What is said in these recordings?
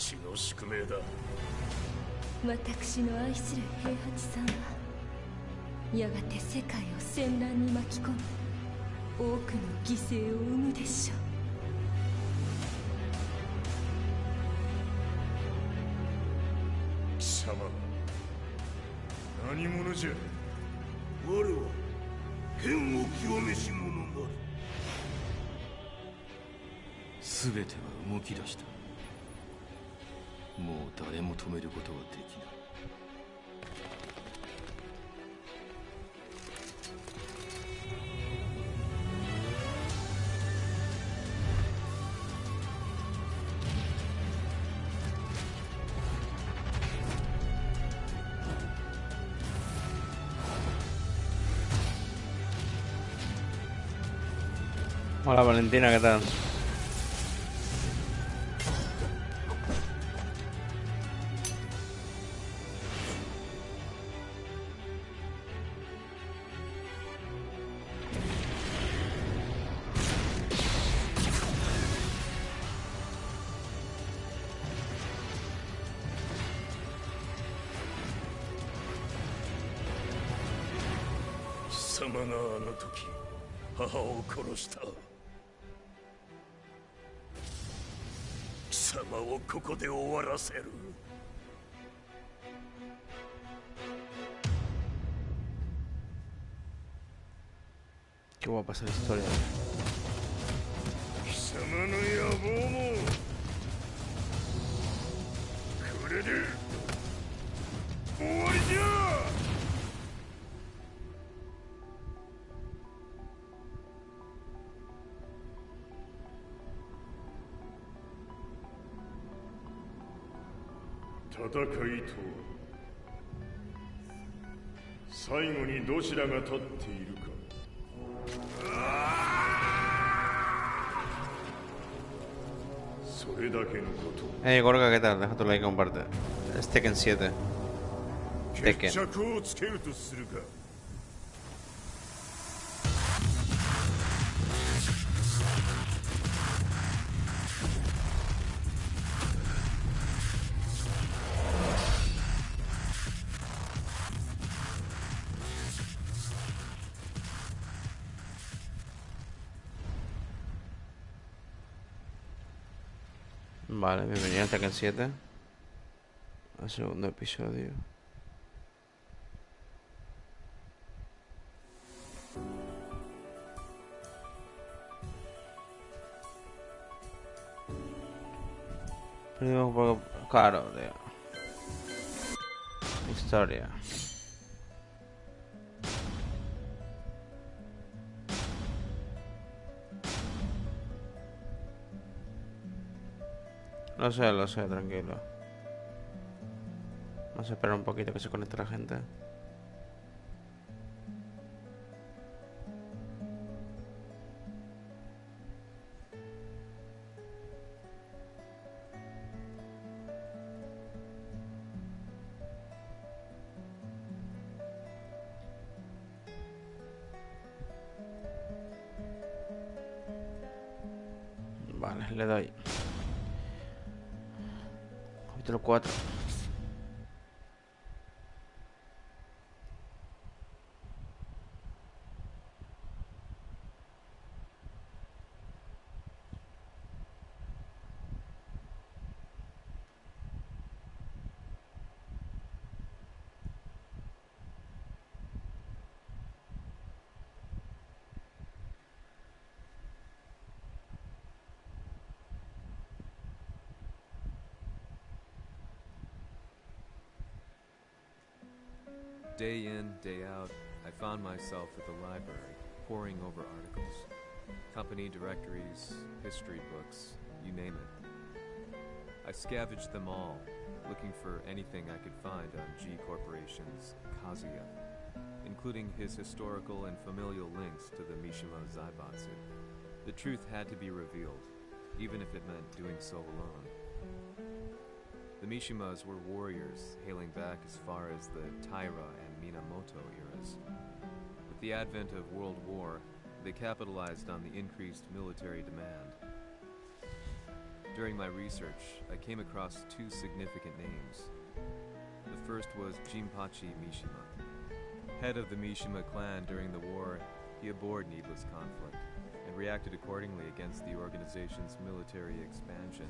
父の宿命だ。私の愛する平八さんはやがて世界を戦乱に巻き込み多くの犠牲を生むでしょう。貴様何者じゃ。我は剣を極めし者なり。全ては動き出した。もう誰も止めることはできない。Hola Valentina, ¿qué tal?貴様があの時母を殺した。貴様をここで終わらせる。Qué guapa esa historia. 貴様の野望もこれで終わりじゃ。戦いとは最後にどちらが立っているか。それだけのこと。Gorga, ¿qué tal? Deja tu like y comparte. Es Tekken 7. 決着をつけるとするか。Vale, bienvenido a Tekken 7. Al segundo episodio. Perdimos un poco caro, tío. Historia. Lo sé, tranquilo. Vamos a esperar un poquito que se conecte la gente. Vale, le doy. Capítulo 4. Day in, day out, I found myself at the library, poring over articles. Company directories, history books, you name it. I scavenged them all, looking for anything I could find on G Corporation's Kazuya, including his historical and familial links to the Mishima Zaibatsu. The truth had to be revealed, even if it meant doing so alone. The Mishimas were warriors hailing back as far as the Taira and Minamoto eras. With the advent of World War, they capitalized on the increased military demand. During my research, I came across two significant names. The first was Jinpachi Mishima. Head of the Mishima clan during the war, he abhorred needless conflict and reacted accordingly against the organization's military expansion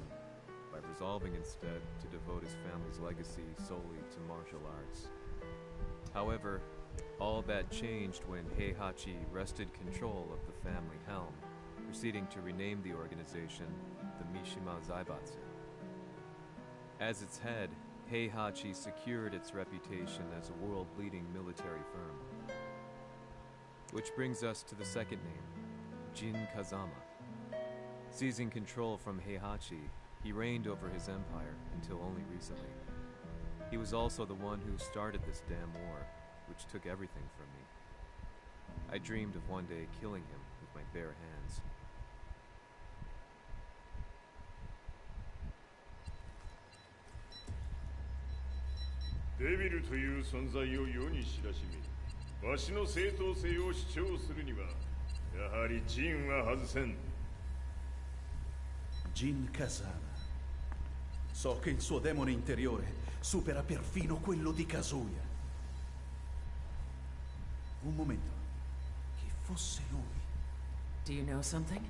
by resolving instead to devote his family's legacy solely to martial arts. However, all that changed when Heihachi wrested control of the family helm, proceeding to rename the organization the Mishima Zaibatsu. As its head, Heihachi secured its reputation as a world-leading military firm. Which brings us to the second name, Jin Kazama. Seizing control from Heihachi, he reigned over his empire until only recently. He was also the one who started this damn war, which took everything from me. I dreamed of one day killing him with my bare hands. Devil という存在を世に知らしめ、わしの正当性を主張するには、やはりジンは外せん。Jin Kazama. So che il suo demone interiore supera perfino quello di Kazuya. Un momento. Chi fosse lui? Do you know something?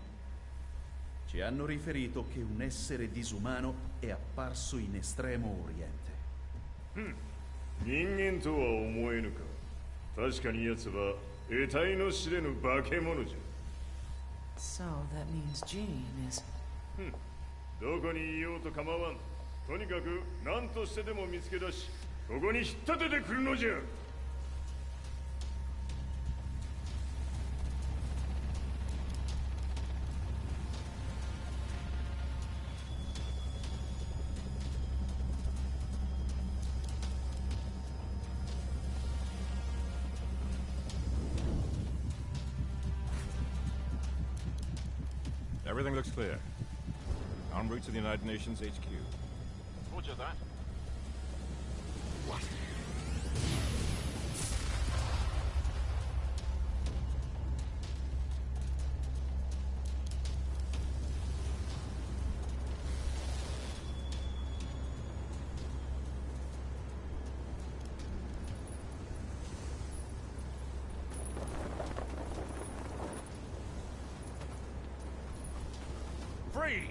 Ci hanno riferito che un essere disumano è apparso in Estremo Oriente. 人間とは思えぬか。確かに奴は得体の知れぬ化け物じゃ。 So that means Jean is... どこにいようと構わん。とにかく何としてでも見つけ出し、ここに引っ立ててくるのじゃ。 Everything looks clear. En route to the United Nations HQ. Roger that. What? Freeze!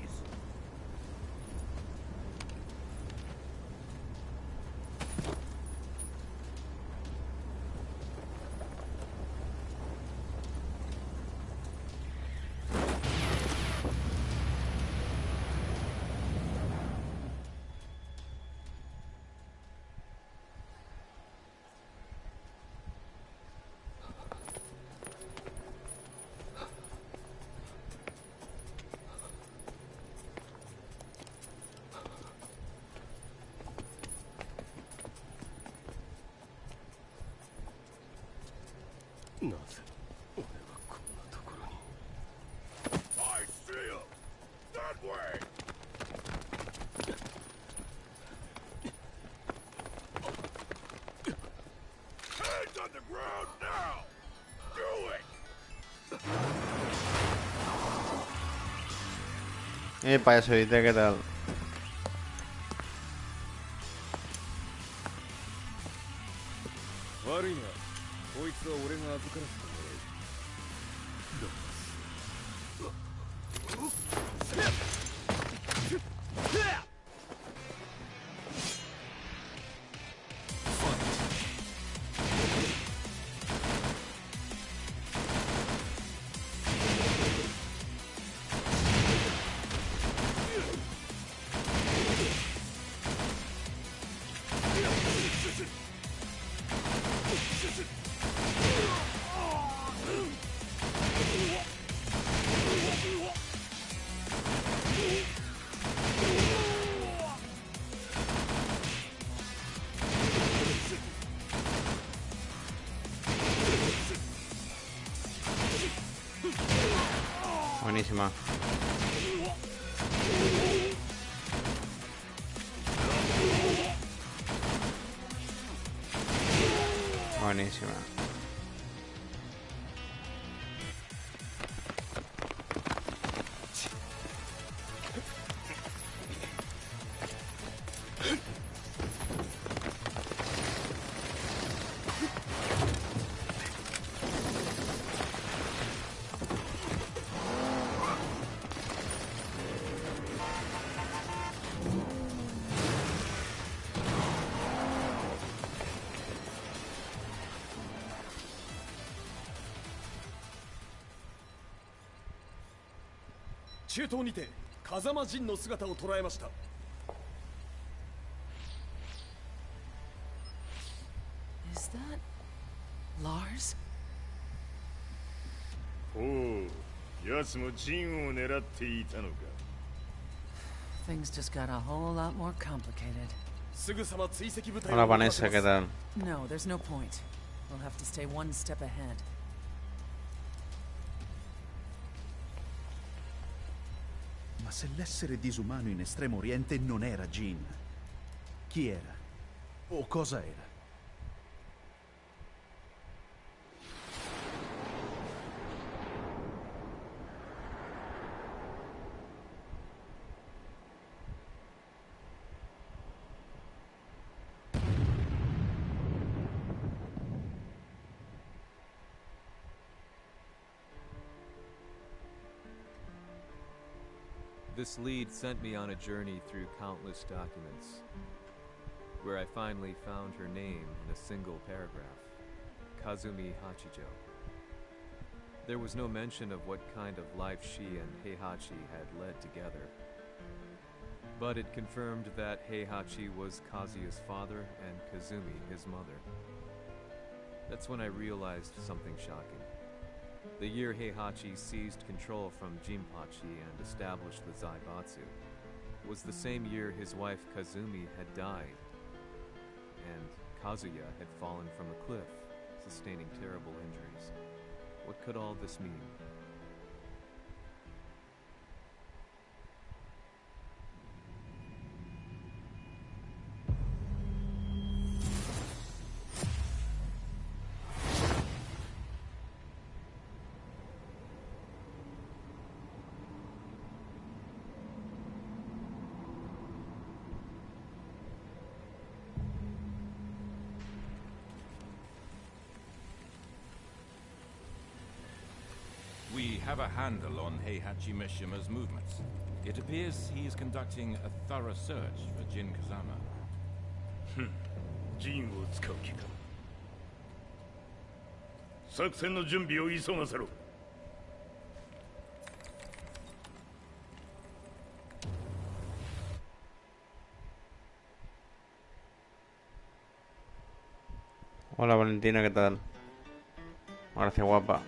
I see him! That way! Hands on the ground now! Do it! Payasolita, ¿qué tal? Buenísima. Buenísima. 中東にて風間陣の姿を捉えました。Is that Lars? おお、奴も陣を狙っていたのか。Things just got a whole lot more complicated. すぐさま追跡部隊 Hola Vanessa, ¿qué tal? No, there's no point. We'll have to stay one step ahead. Ma se l'essere disumano in Estremo Oriente non era Jin, chi era? O cosa era? This lead sent me on a journey through countless documents, where I finally found her name in a single paragraph, Kazumi Hachijo. There was no mention of what kind of life she and Heihachi had led together, but it confirmed that Heihachi was Kazuya's father and Kazumi his mother. That's when I realized something shocking. The year Heihachi seized control from Jinpachi and established the Zaibatsu was the same year his wife Kazumi had died, and Kazuya had fallen from a cliff, sustaining terrible injuries. What could all this mean? We have a handle on Heihachi Mishima's movements. It appears he is conducting a thorough search for Jin Kazama. 陣を使う気か。作戦の準備を急がせろ。Hola Valentina, ¿qué tal? Gracias, guapa.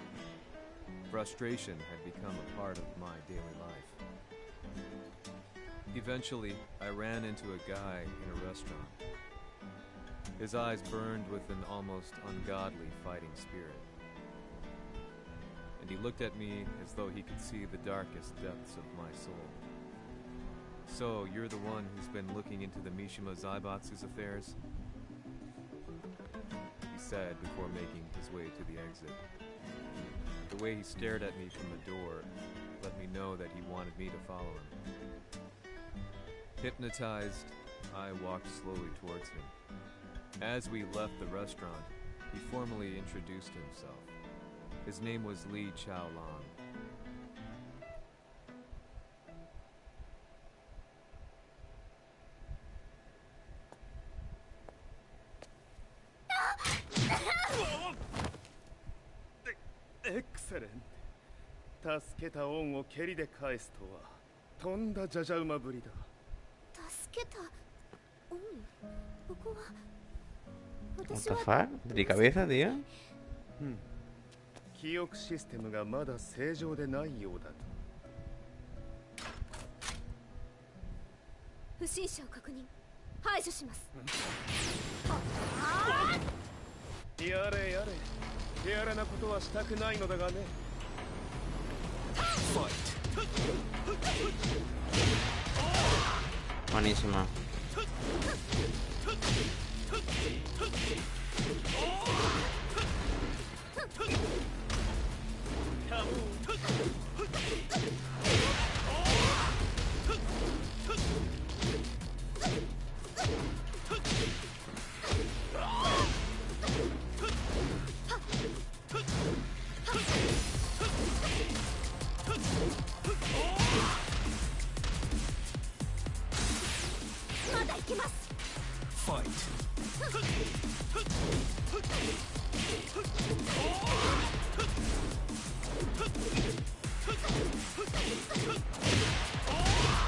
Frustration had become a part of my daily life. Eventually, I ran into a guy in a restaurant. His eyes burned with an almost ungodly fighting spirit. And he looked at me as though he could see the darkest depths of my soul. So, you're the one who's been looking into the Mishima Zaibatsu's affairs? He said before making his way to the exit. The way he stared at me from the door let me know that he wanted me to follow him. Hypnotized, I walked slowly towards him. As we left the restaurant, he formally introduced himself. His name was Li Chaolong. Excellent. 助けた恩を蹴りで返すとはとんだじゃじゃ馬ぶりだ。助けた恩、ここは What the fuck? ¿De cabeza, tío? 記憶システムがまだ正常でないようだと。不審者を確認。排除します。やれやれ。手荒なことはしたくないのだがね。Buenísima.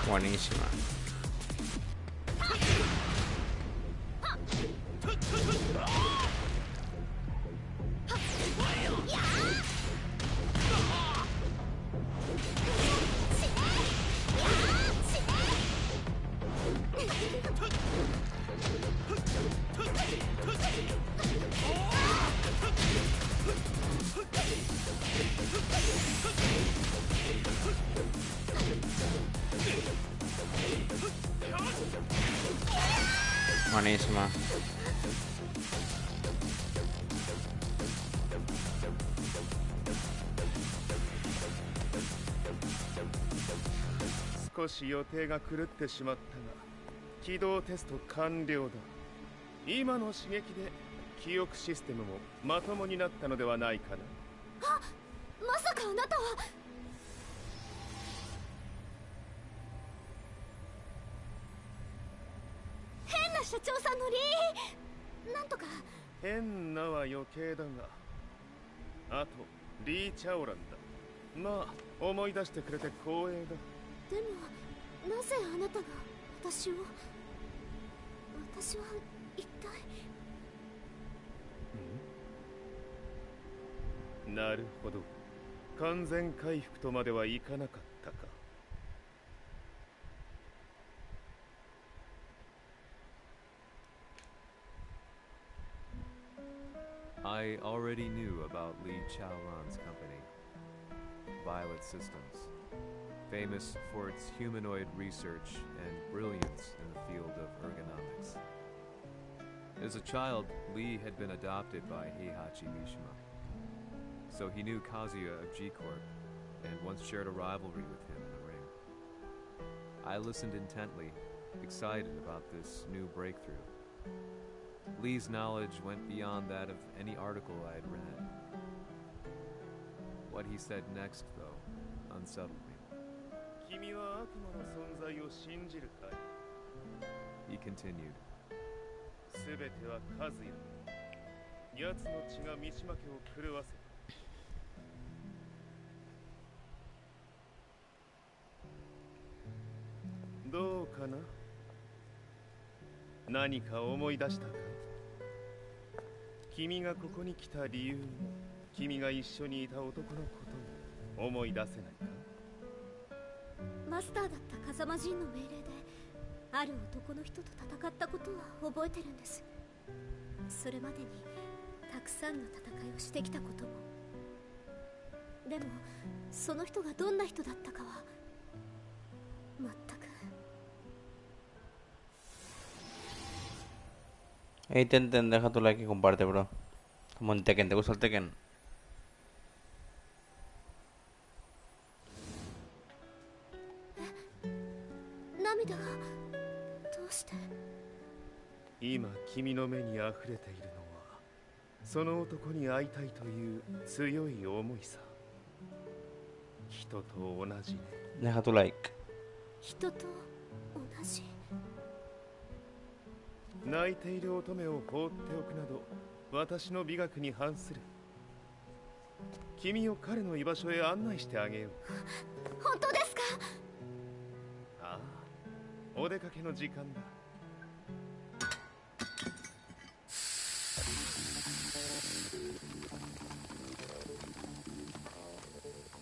Buenísima. Buenísima.少し予定が狂ってしまったが起動テスト完了だ。今の刺激で記憶システムもまともになったのではないかな。あ、まさかあなたは。変な社長さんのリーなんとか。変なは余計だが、あとリー・チャオランだ。まあ思い出してくれて光栄だ。でもなぜあなたが私は一体。なるほど、完全回復とまではいかなかったか。I already knew about Li Chaolan's company, Violet Systems, famous for its humanoid research and brilliance in the field of ergonomics. As a child, Li had been adopted by Heihachi Mishima, so he knew Kazuya of G-Corp and once shared a rivalry with him in the ring. I listened intently, excited about this new breakthrough. Lee's knowledge went beyond that of any article I had read. What he said next, though, unsettled me. He continued. すべてはカズヤ。奴の血が三島家を狂わせた。どうかな？何か思い出したか？君がここに来た理由も、君が一緒にいた男のことも思い出せないか？マスターだった風間陣の命令である男の人と戦ったことは覚えてるんです。それまでにたくさんの戦いをしてきたことも。でもその人がどんな人だったかは全く。Hey Tenten, deja tu like y comparte, bro. Como en Tekken, ¿te gusta el Tekken? ¿Namidaがどうして？今君の目に溢れているのはその男に会いたいという強い思いさ。人と同じね。Deja tu like. 人と同じ。泣いている乙女を放っておくなど私の美学に反する。君を彼の居場所へ案内してあげよう。本当ですか？ああ、お出かけの時間だ。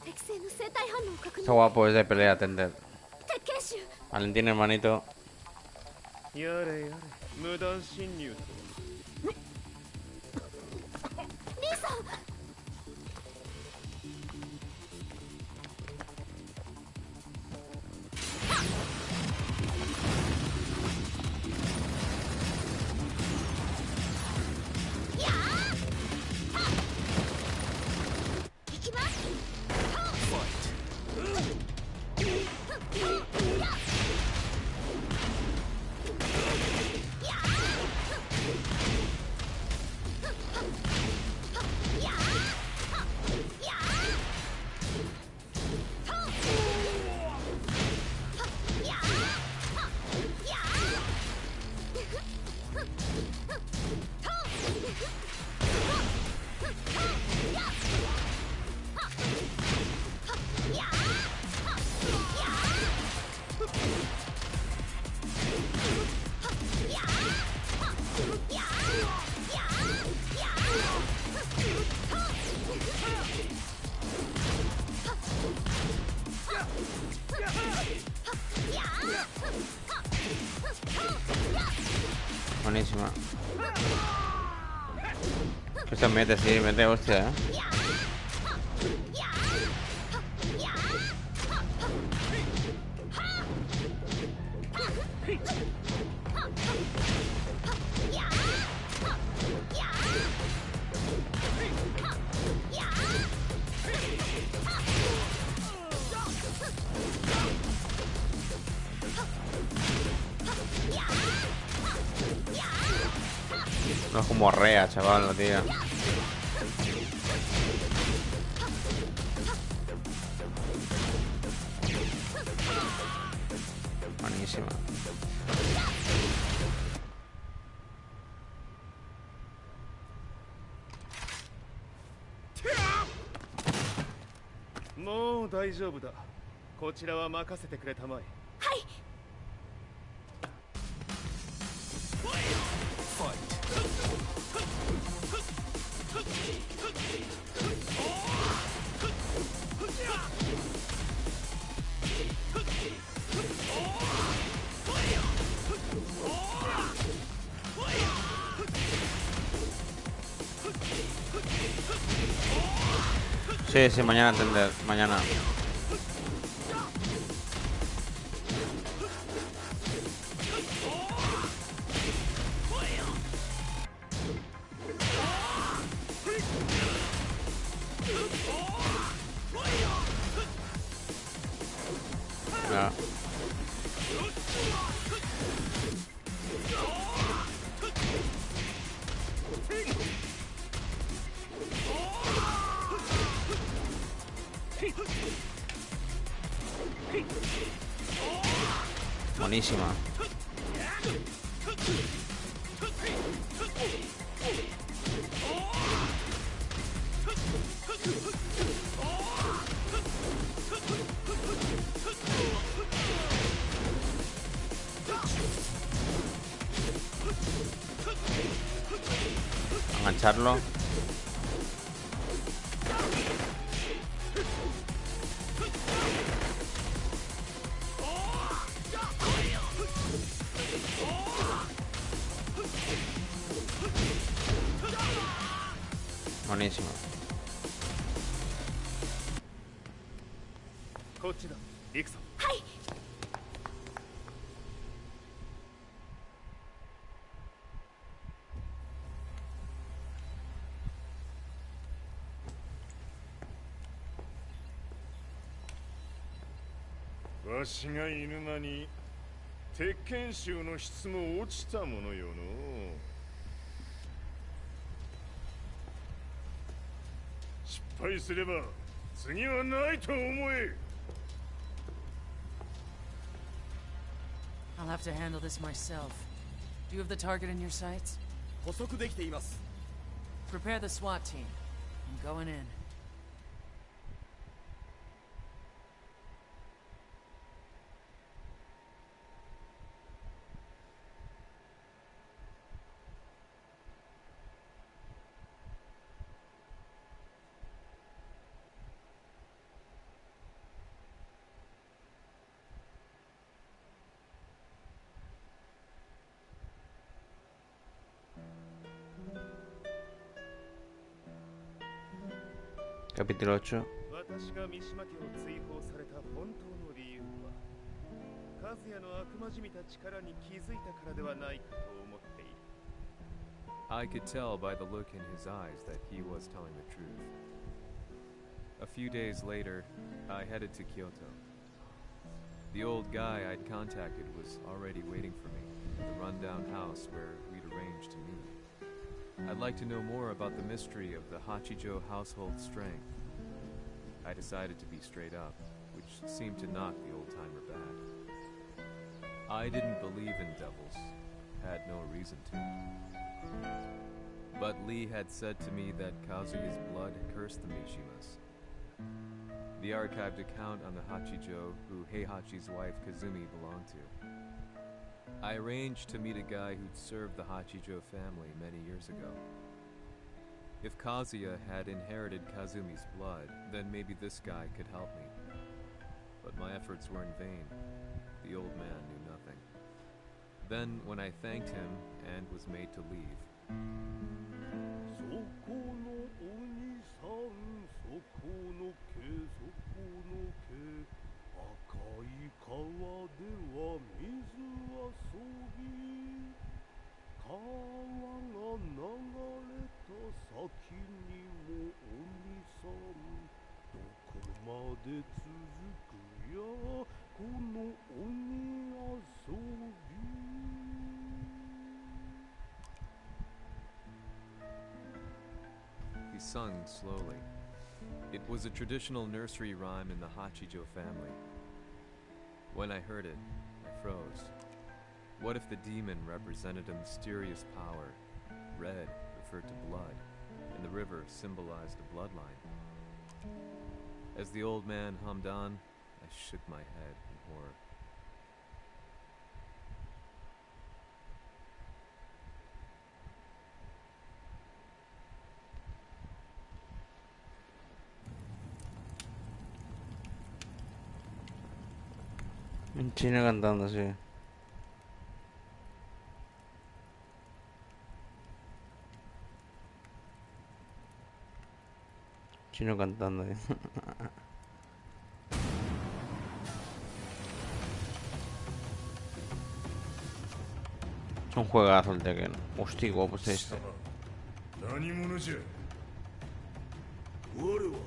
適正の生体反応を確認。Está guapo ese de pelea, Tenten. 鉄拳手。 Valentín, hermanito. やれやれ、無断侵入と。リーさん。Yeah! Buenísima. Que se mete, sí, mete hostia, No es como rea, chaval, la tía. Buenísima.もう大丈夫だ。こちらは任せてくれたまえ。はい。Sí, sí, mañana atender, mañana. Ya. Buenísima. Engancharlo. Buenísimo. こっちだ。行くぞ。はい。わしが犬間に鉄拳衆の質も落ちたものよの。失敗すれば次はないと思え。I'll have to handle this myself. Do you have the target in your sights? 捕捉できています。 Prepare the SWAT team. I'm going in. Capítulo 8. 私が三島家を追放された本当の理由は、和也の悪魔じみた力に気づいたからではないかと思っている。I could tell by the look in his eyes that he was telling the truth. A few days later, I headed to Kyoto. The old guy I'd contacted was already waiting for me at the rundown house where we'd arranged to meet. I'd like to know more about the mystery of the Hachijo household strength. I decided to be straight up, which seemed to knock the old-timer bad. I didn't believe in devils, had no reason to. But Lee had said to me that Kazuya's blood cursed the Mishimas. The archived account on the Hachijo who Heihachi's wife Kazumi belonged to. I arranged to meet a guy who'd served the Hachijo family many years ago. If Kazuya had inherited Kazumi's blood, then maybe this guy could help me. But my efforts were in vain. The old man knew nothing. Then, when I thanked him and was made to leave, そこのお兄さん、そこの毛、そこの毛、赤い川では水遊び、川が流れた先にもお兄さん、どこまで続くやこの鬼遊び。he sung slowly. It was a traditional nursery rhyme in the Hachijo family. When I heard it, I froze. What if the demon represented a mysterious power? Red referred to blood, and the river symbolized a bloodline. As the old man hummed on, I shook my head in horror. En China cantando así. Chino cantando. Es un juegazo el Tekken. Hostia, guapo está este. 何者じゃ。我は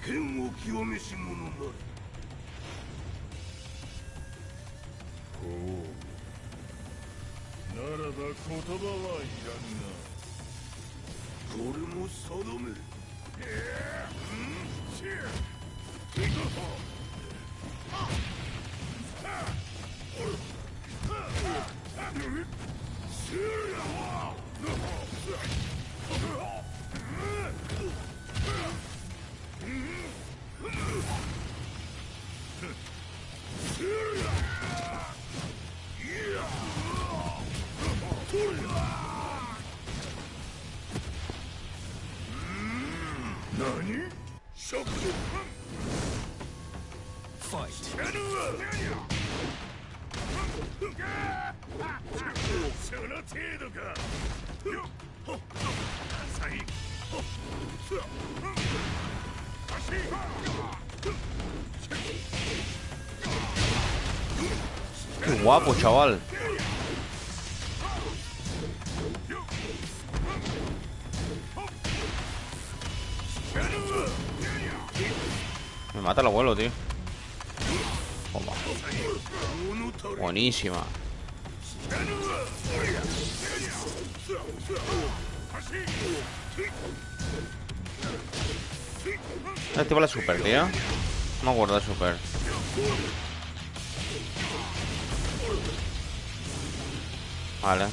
剣を極めし者なり。ほう。ならば言葉はいらんな。これも定める。Qué guapo, chaval. Me mata el abuelo, tío. Toma. Buenísima. Activa la super, tío. No me acuerdo de super. Vale.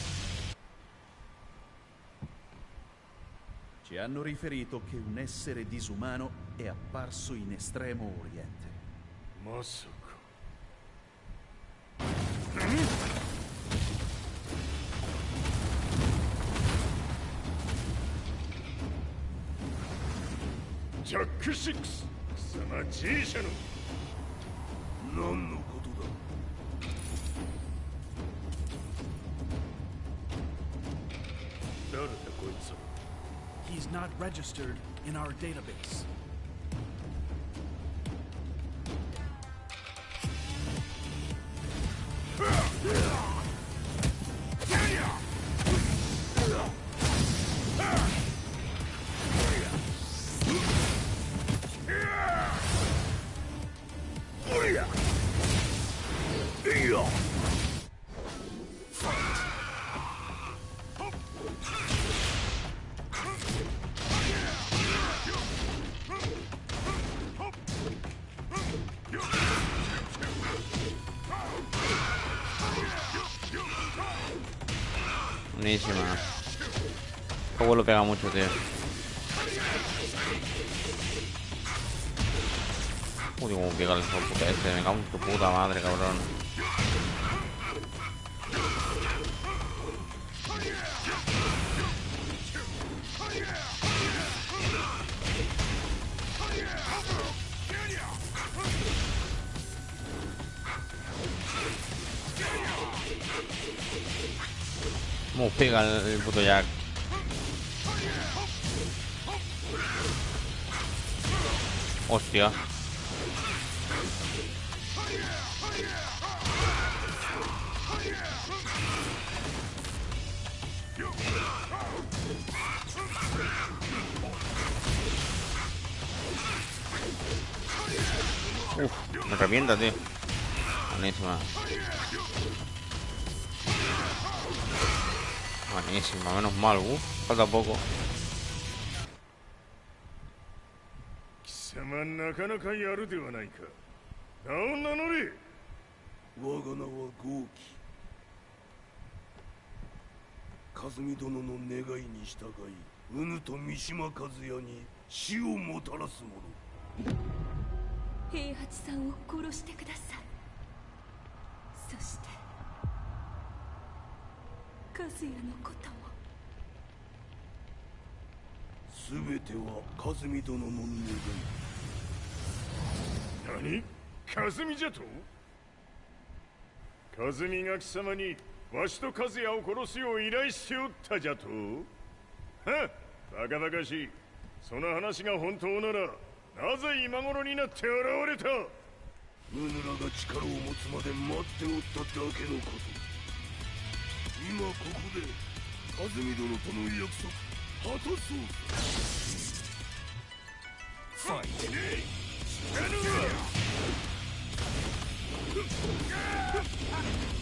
Ci hanno riferito che un essere disumano è apparso in Estremo Oriente. まさか。ジャック6、貴様 G 社の何のことだ。誰だこいつは。 He's not registered in our database. Buenísima. Este abuelo pega mucho, tío. Uy, cómo pega el hijo puta este. Me cago en tu puta madre, cabrón. ¿Cómo pega el puto Jack? Hostia. Uf, me revienta, tío. Buenísima. Buenísima, menos mal. Falta poco. 貴様なかなかやるではないか。名を名乗れ。我が名は豪輝。和美殿の願いに従い、うぬと三島和也に死をもたらす者。平八さんを殺してください。そして和也のことも。すべては和美殿の願い。何？和美じゃと？和美が貴様にわしと和也を殺すよう依頼しておったじゃと？はっ、バカバカしい。その話が本当ならなぜ今頃になって現れた？うぬらが力を持つまで待っておっただけのこと。今ここで和美殿との約束果たそう。ファイトねえ。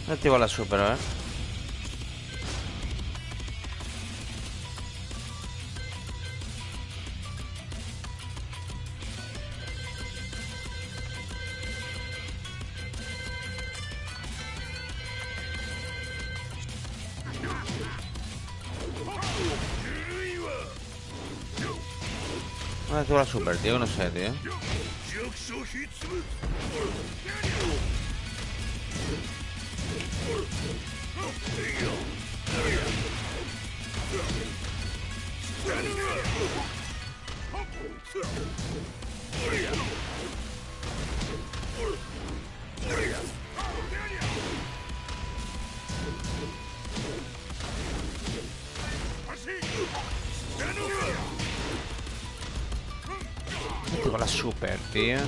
Activa la super, a ver. Activa la super, tío, no sé, tío. Activa la super, tío.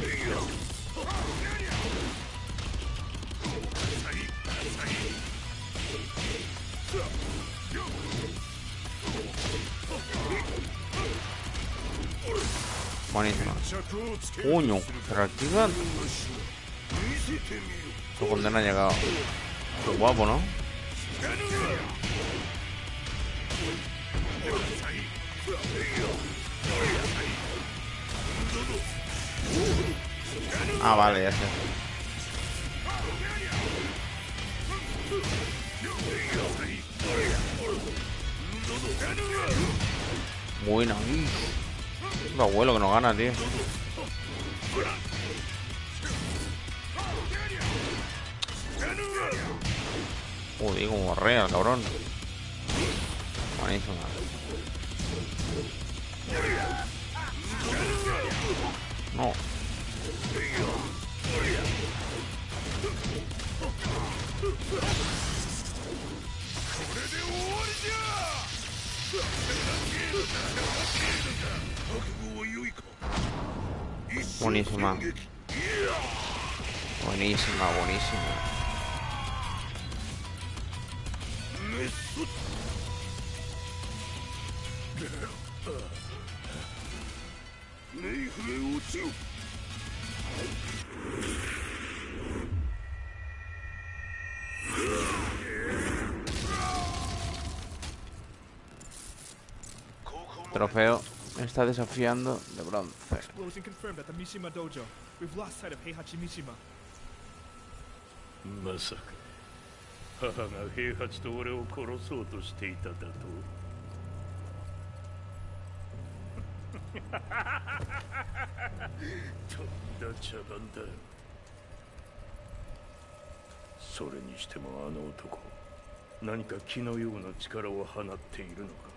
Buenísimo. Puño, se reactiva. Tu condena ha llegado. Qué guapo, ¿no? Ah, vale, ya sé. Bueno, un abuelo que no gana, tío. Joder, como borrea el cabrón. Buenísimo. No. Buenísima. Buenísima, buenísima. Trofeo está desafiando de bronce. Explosion confirmed at the Mishima dojo. We've lost sight of Heihachi Mishima. まさか母が平八と俺を殺そうとしていただと。とんだ茶番だ。それにしてもあの男、何か気のような力を放っているのか。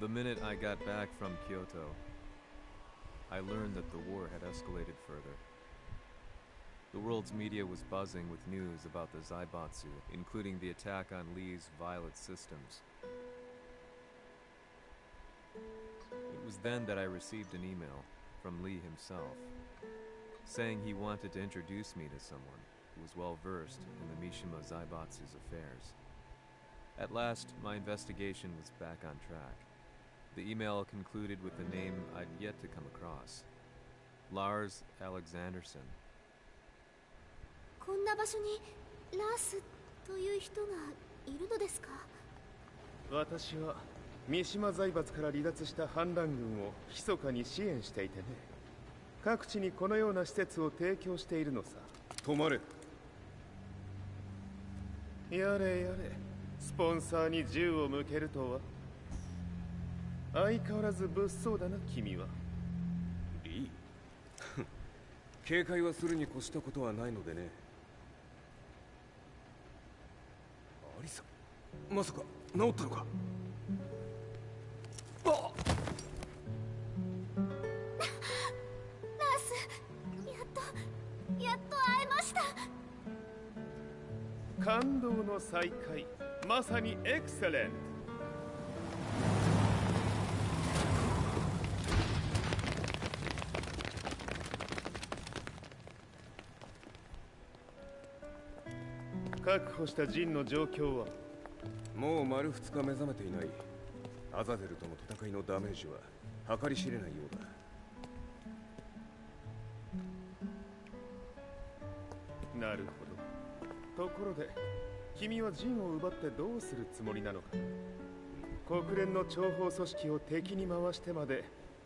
The minute I got back from Kyoto, I learned that the war had escalated further. The world's media was buzzing with news about the Zaibatsu, including the attack on Lee's Violet systems. It was then that I received an email from Lee himself, saying he wanted to introduce me to someone who was well versed in the Mishima Zaibatsu's affairs. At last, my investigation was back on track. The email concluded with a name I'd yet to come across. Lars Alexanderson. こんな場所にラースという人がいるのですか？私は三島財閥から離脱した反乱軍を密かに支援していてね。各地にこのような施設を提供しているのさ。止まれ。やれやれ、スポンサーに銃を向けるとは。相変わらず物騒だな、君は。リー警戒はするに越したことはないのでね。アリサ、まさか治ったのか？あっ！ラース、やっと会えました。感動の再会、まさにエクセレント。確保したジンの状況は？もう丸2日目覚めていない。アザゼルとの戦いのダメージは計り知れないようだ。なるほど。ところで君はジンを奪ってどうするつもりなのか？国連の諜報組織を敵に回してまで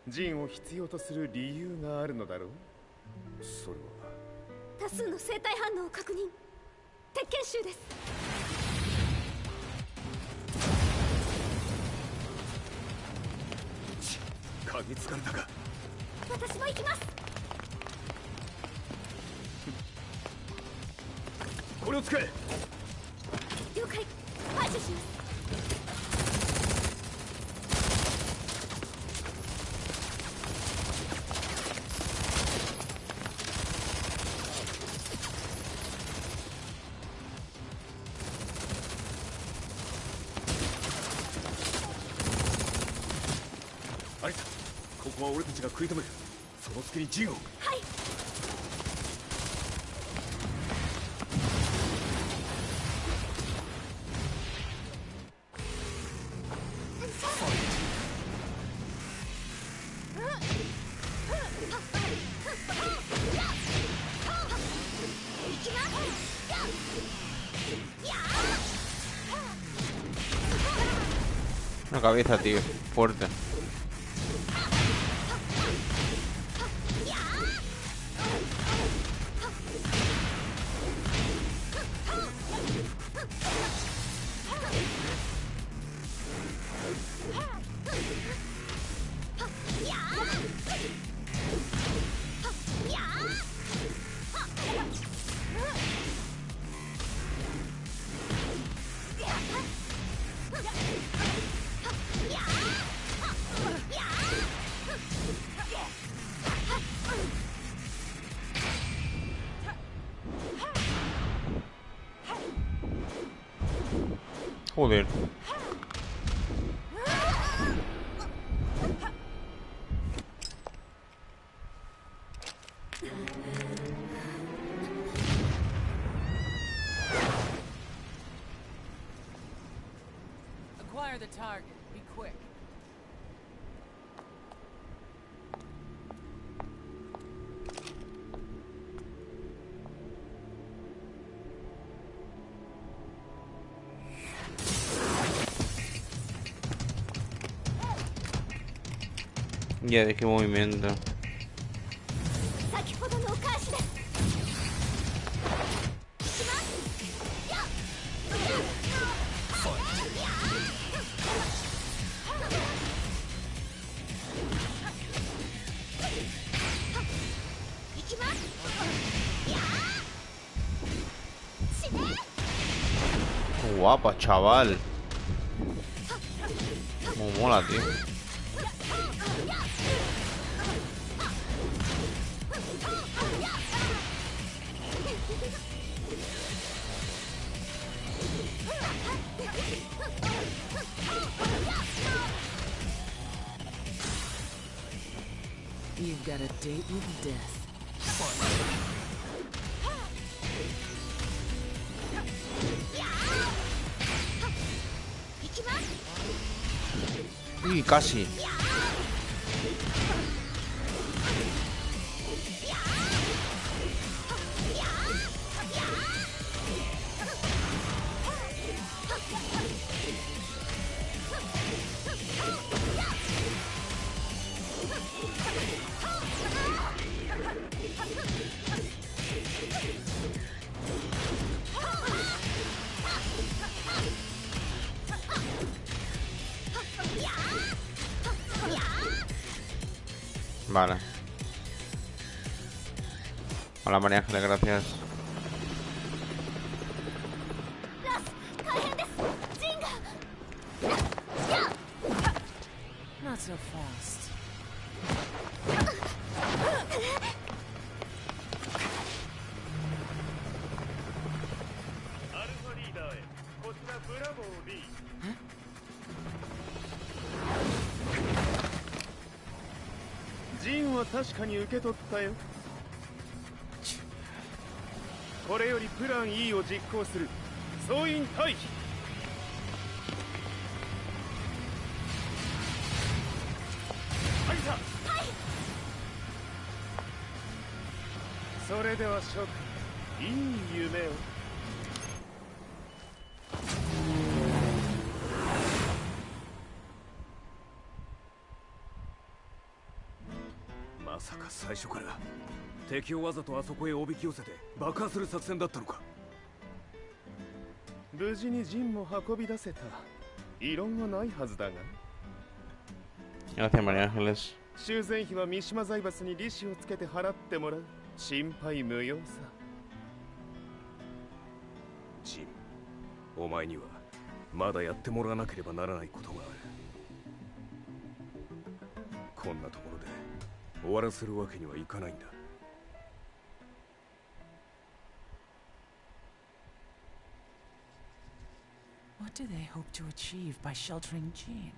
ジンを必要とする理由があるのだろう？それ多は数の生体反応を確認。鉄拳衆です。嗅ぎつかれたか？私も行きます。これを使え。了解。排除します。アリサ、ここは俺たちが食い止める。その隙にジンを。はい。Una cabeza, tío, fuerte. Joder. Acquire the target. Be quick. Ya dejé movimiento. Guapa, chaval. Como mola, tío. You've got a date with death. Y casi. Vale. Hola María Ángeles, gracias. Not so fast. アルファリーダーへこちらブラボー B。ジンは確かに受け取ったよ。これよりプラン E を実行する。総員退避。はいさ。それでは諸君、いい夢を。まさか最初から敵をわざとあそこへおびき寄せて爆破する作戦だったのか。無事にジンも運び出せた。異論はないはずだが。 Gracias María Ángeles. 修繕費は三島財閥に利子をつけて払ってもらう。心配無用さ。ジン、お前にはまだやってもらわなければならないことがある。こんなところで終わらせるわけにはいかないんだ。What do they hope to achieve by sheltering Jean?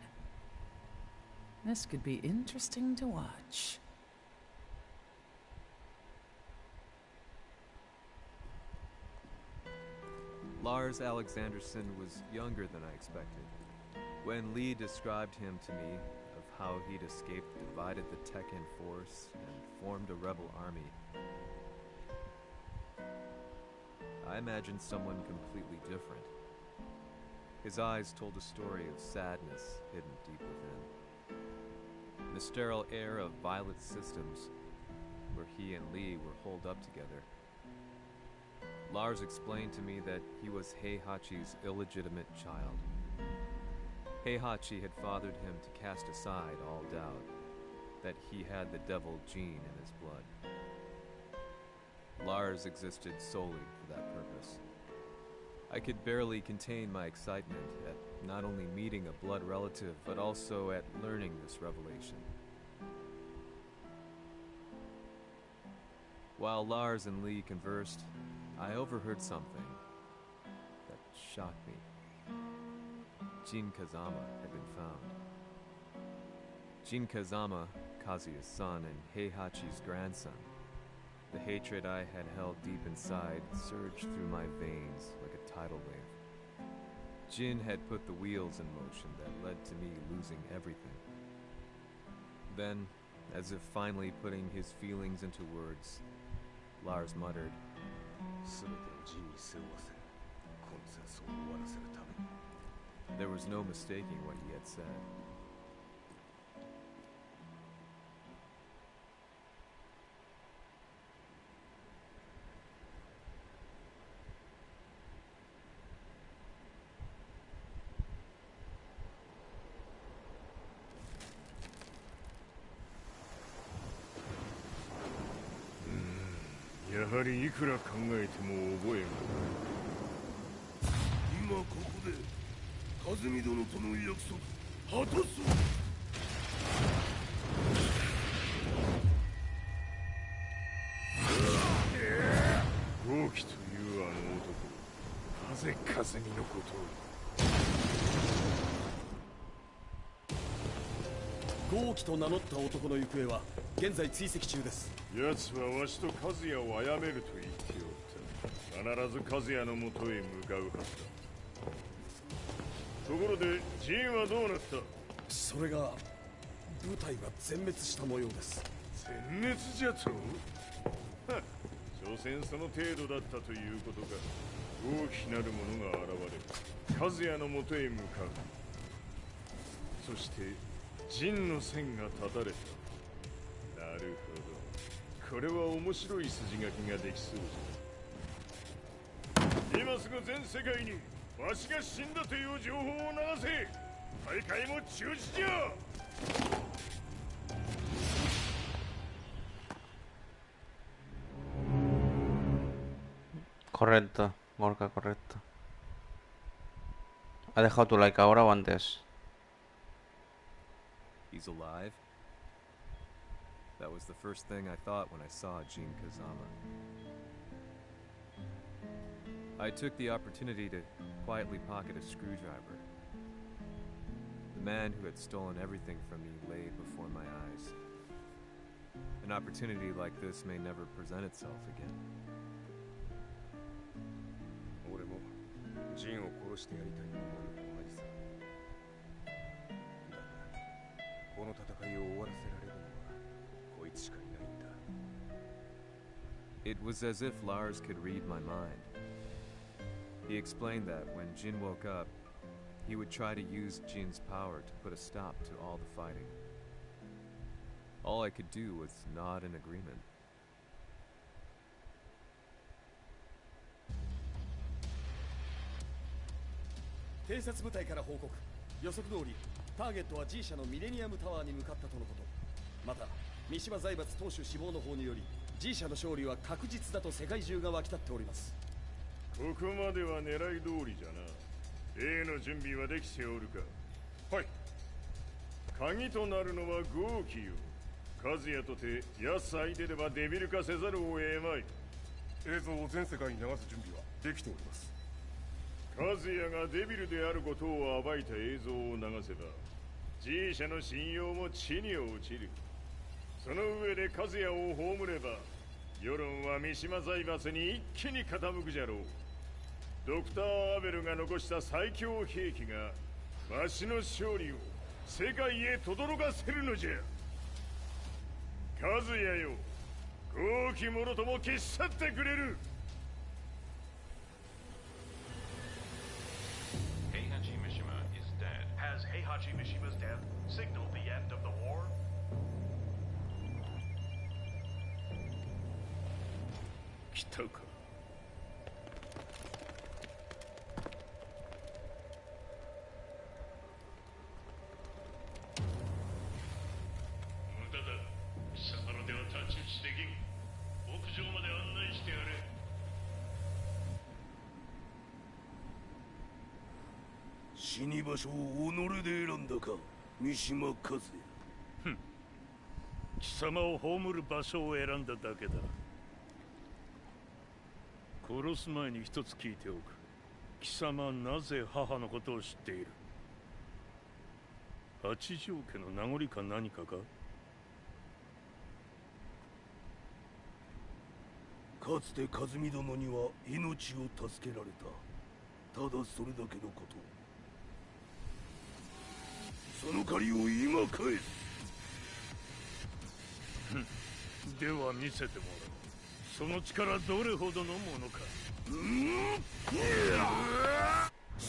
This could be interesting to watch. Lars Alexanderson was younger than I expected. When Lee described him to me, of how he'd escaped, divided the Tekken force, and formed a rebel army, I imagined someone completely different. His eyes told a story of sadness hidden deep within. The sterile air of Violet Systems, where he and Lee were holed up together. Lars explained to me that he was Heihachi's illegitimate child. Heihachi had fathered him to cast aside all doubt that he had the devil gene in his blood. Lars existed solely for that purpose. I could barely contain my excitement at not only meeting a blood relative, but also at learning this revelation. While Lars and Lee conversed, I overheard something that shocked me. Jin Kazama had been found. Jin Kazama, Kazuya's son and Heihachi's grandson. The hatred I had held deep inside surged through my veins like a tidal wave. Jin had put the wheels in motion that led to me losing everything. Then, as if finally putting his feelings into words, Lars muttered, there was no mistaking what he had said.やはりいくら考えても覚えが今ここで和美殿との約束果たそう。豪輝というあの男、なぜ和美のことを。豪輝と名乗った男の行方は現在追跡中です。奴はわしと和也を殺めると言っておった。必ず和也のもとへ向かうはずだ。ところでジンはどうなった？それが部隊が全滅した模様です。全滅じゃと？はっ、所詮その程度だったということか。大きなる者が現れ、和也のもとへ向かう。そして陣の線が断たれた。なるほど、これは面白い筋書きができそうじゃ。今すぐ全世界にわしが死んだという情報を流せ。大会も中止じゃ。Correcto, Gorka, correcto. ¿Ha dejado tu like ahora o antes? He's alive? That was the first thing I thought when I saw Jin Kazama. I took the opportunity to quietly pocket a screwdriver. The man who had stolen everything from me lay before my eyes. An opportunity like this may never present itself again. 俺もジンを殺してやりたい思いと同じさ。だがこの戦いを終わらせられるのはこいつしかいないんだ。It was as if Lars could read my mind. He explained that when Jin woke up, he would try to use Jin's power to put a stop to all the fighting. All I could do was nod in agreement. 偵察部隊から報告。予測通りターゲットは G 社のミレニアムタワーに向かったとのこと。また三島財閥当主死亡の方により G 社の勝利は確実だと世界中が沸き立っております。ここまでは狙い通りじゃな。A の準備はできておるか？はい。鍵となるのは豪輝よ。和也とて奴相手ではデビル化せざるを得まい。映像を全世界に流す準備はできております。和也がデビルであることを暴いた映像を流せば G 社の信用も地に落ちる。その上で和也を葬れば世論は三島財閥に一気に傾くじゃろう。ドクター・アベルが残した最強兵器がわしの勝利を世界へ轟かせるのじゃ。和也よ、豪輝もろとも消し去ってくれる。Heihachi Mishima is dead. Has Heihachi Mishima's death signaled the end of the war? 来たか。無駄だ。貴様らでは太刀打ちできん。屋上まで案内してやれ。死に場所を己で選んだか、三島和也。ふん。貴様を葬る場所を選んだだけだ。殺す前に一つ聞いておく。貴様なぜ母のことを知っている？八条家の名残か何かか？かつて和美殿には命を助けられた。ただそれだけのこと。その借りを今返す。ふん。では見せてもらおう。その力どれほどのものか。小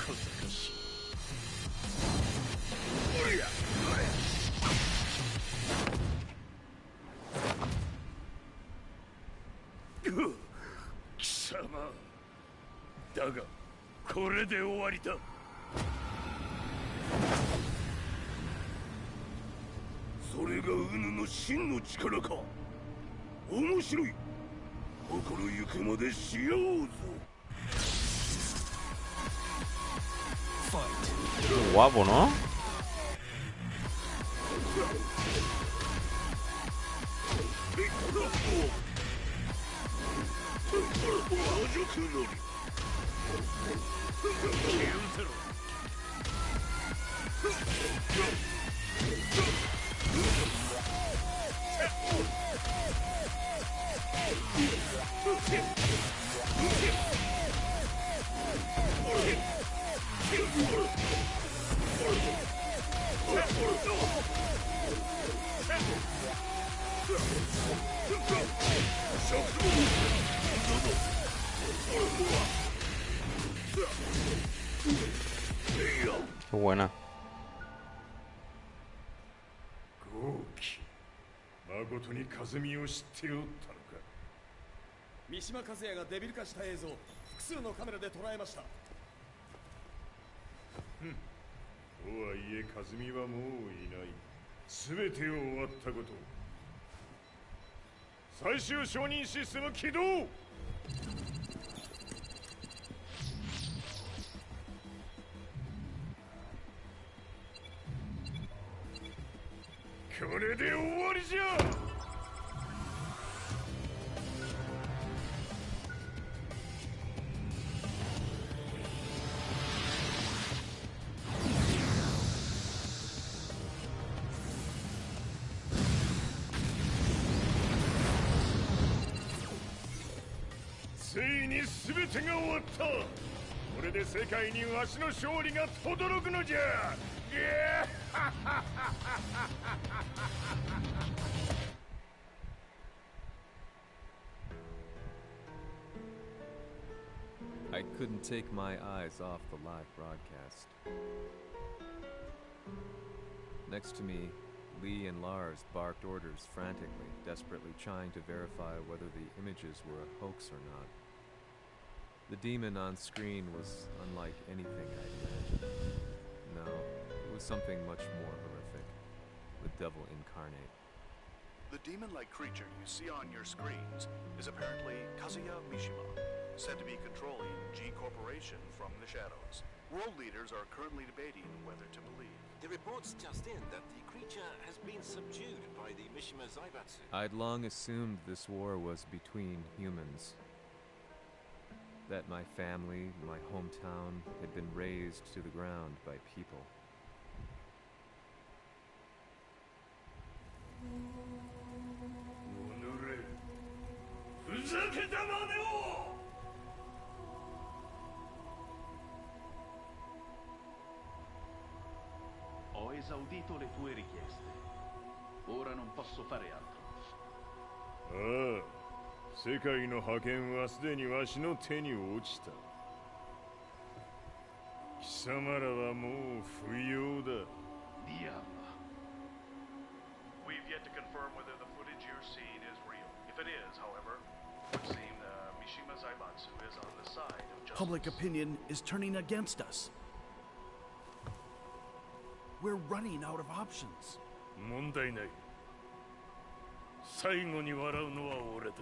賢しだがこれで終わりだ。それがウヌの真の力か。面白い。心ゆくまでしようぞ。Guapo, ¿no? Qué buena. 豪気、誠に風見を知っておったのか。三島和也がデビル化した映像、複数のカメラで捉えました。とはいえ風見はもういない。全てを終わったこと。最終承認システム起動。これで終わりじゃ。ついに全てが終わった。これで世界にわしの勝利が轟くのじゃ。I couldn't take my eyes off the live broadcast. Next to me, Lee and Lars barked orders frantically, desperately trying to verify whether the images were a hoax or not. The demon on screen was unlike anything I'd imagined. No, it was something much more horrific. The devil incarnate. The demon-like creature you see on your screens is apparently Kazuya Mishima, said to be controlling G Corporation from the shadows. World leaders are currently debating whether to believe. The reports just in that the creature has been subdued by the Mishima Zaibatsu. I'd long assumed this war was between humans. That my family, my hometown, had been razed to the ground by people. Ho esaudito le tue richieste. Ora non posso fare altro. ああ、世界の覇権はすでにわしの手に落ちた。貴様らはもう不要だ。Diablo. We've yet to confirm whether the footage you're seeing is real. If it is, however, it would seem Mishima Zaibatsu is on the side of justice. Public opinion is turning against us. We're running out of options. 問題ない。最後に笑うのは俺だ。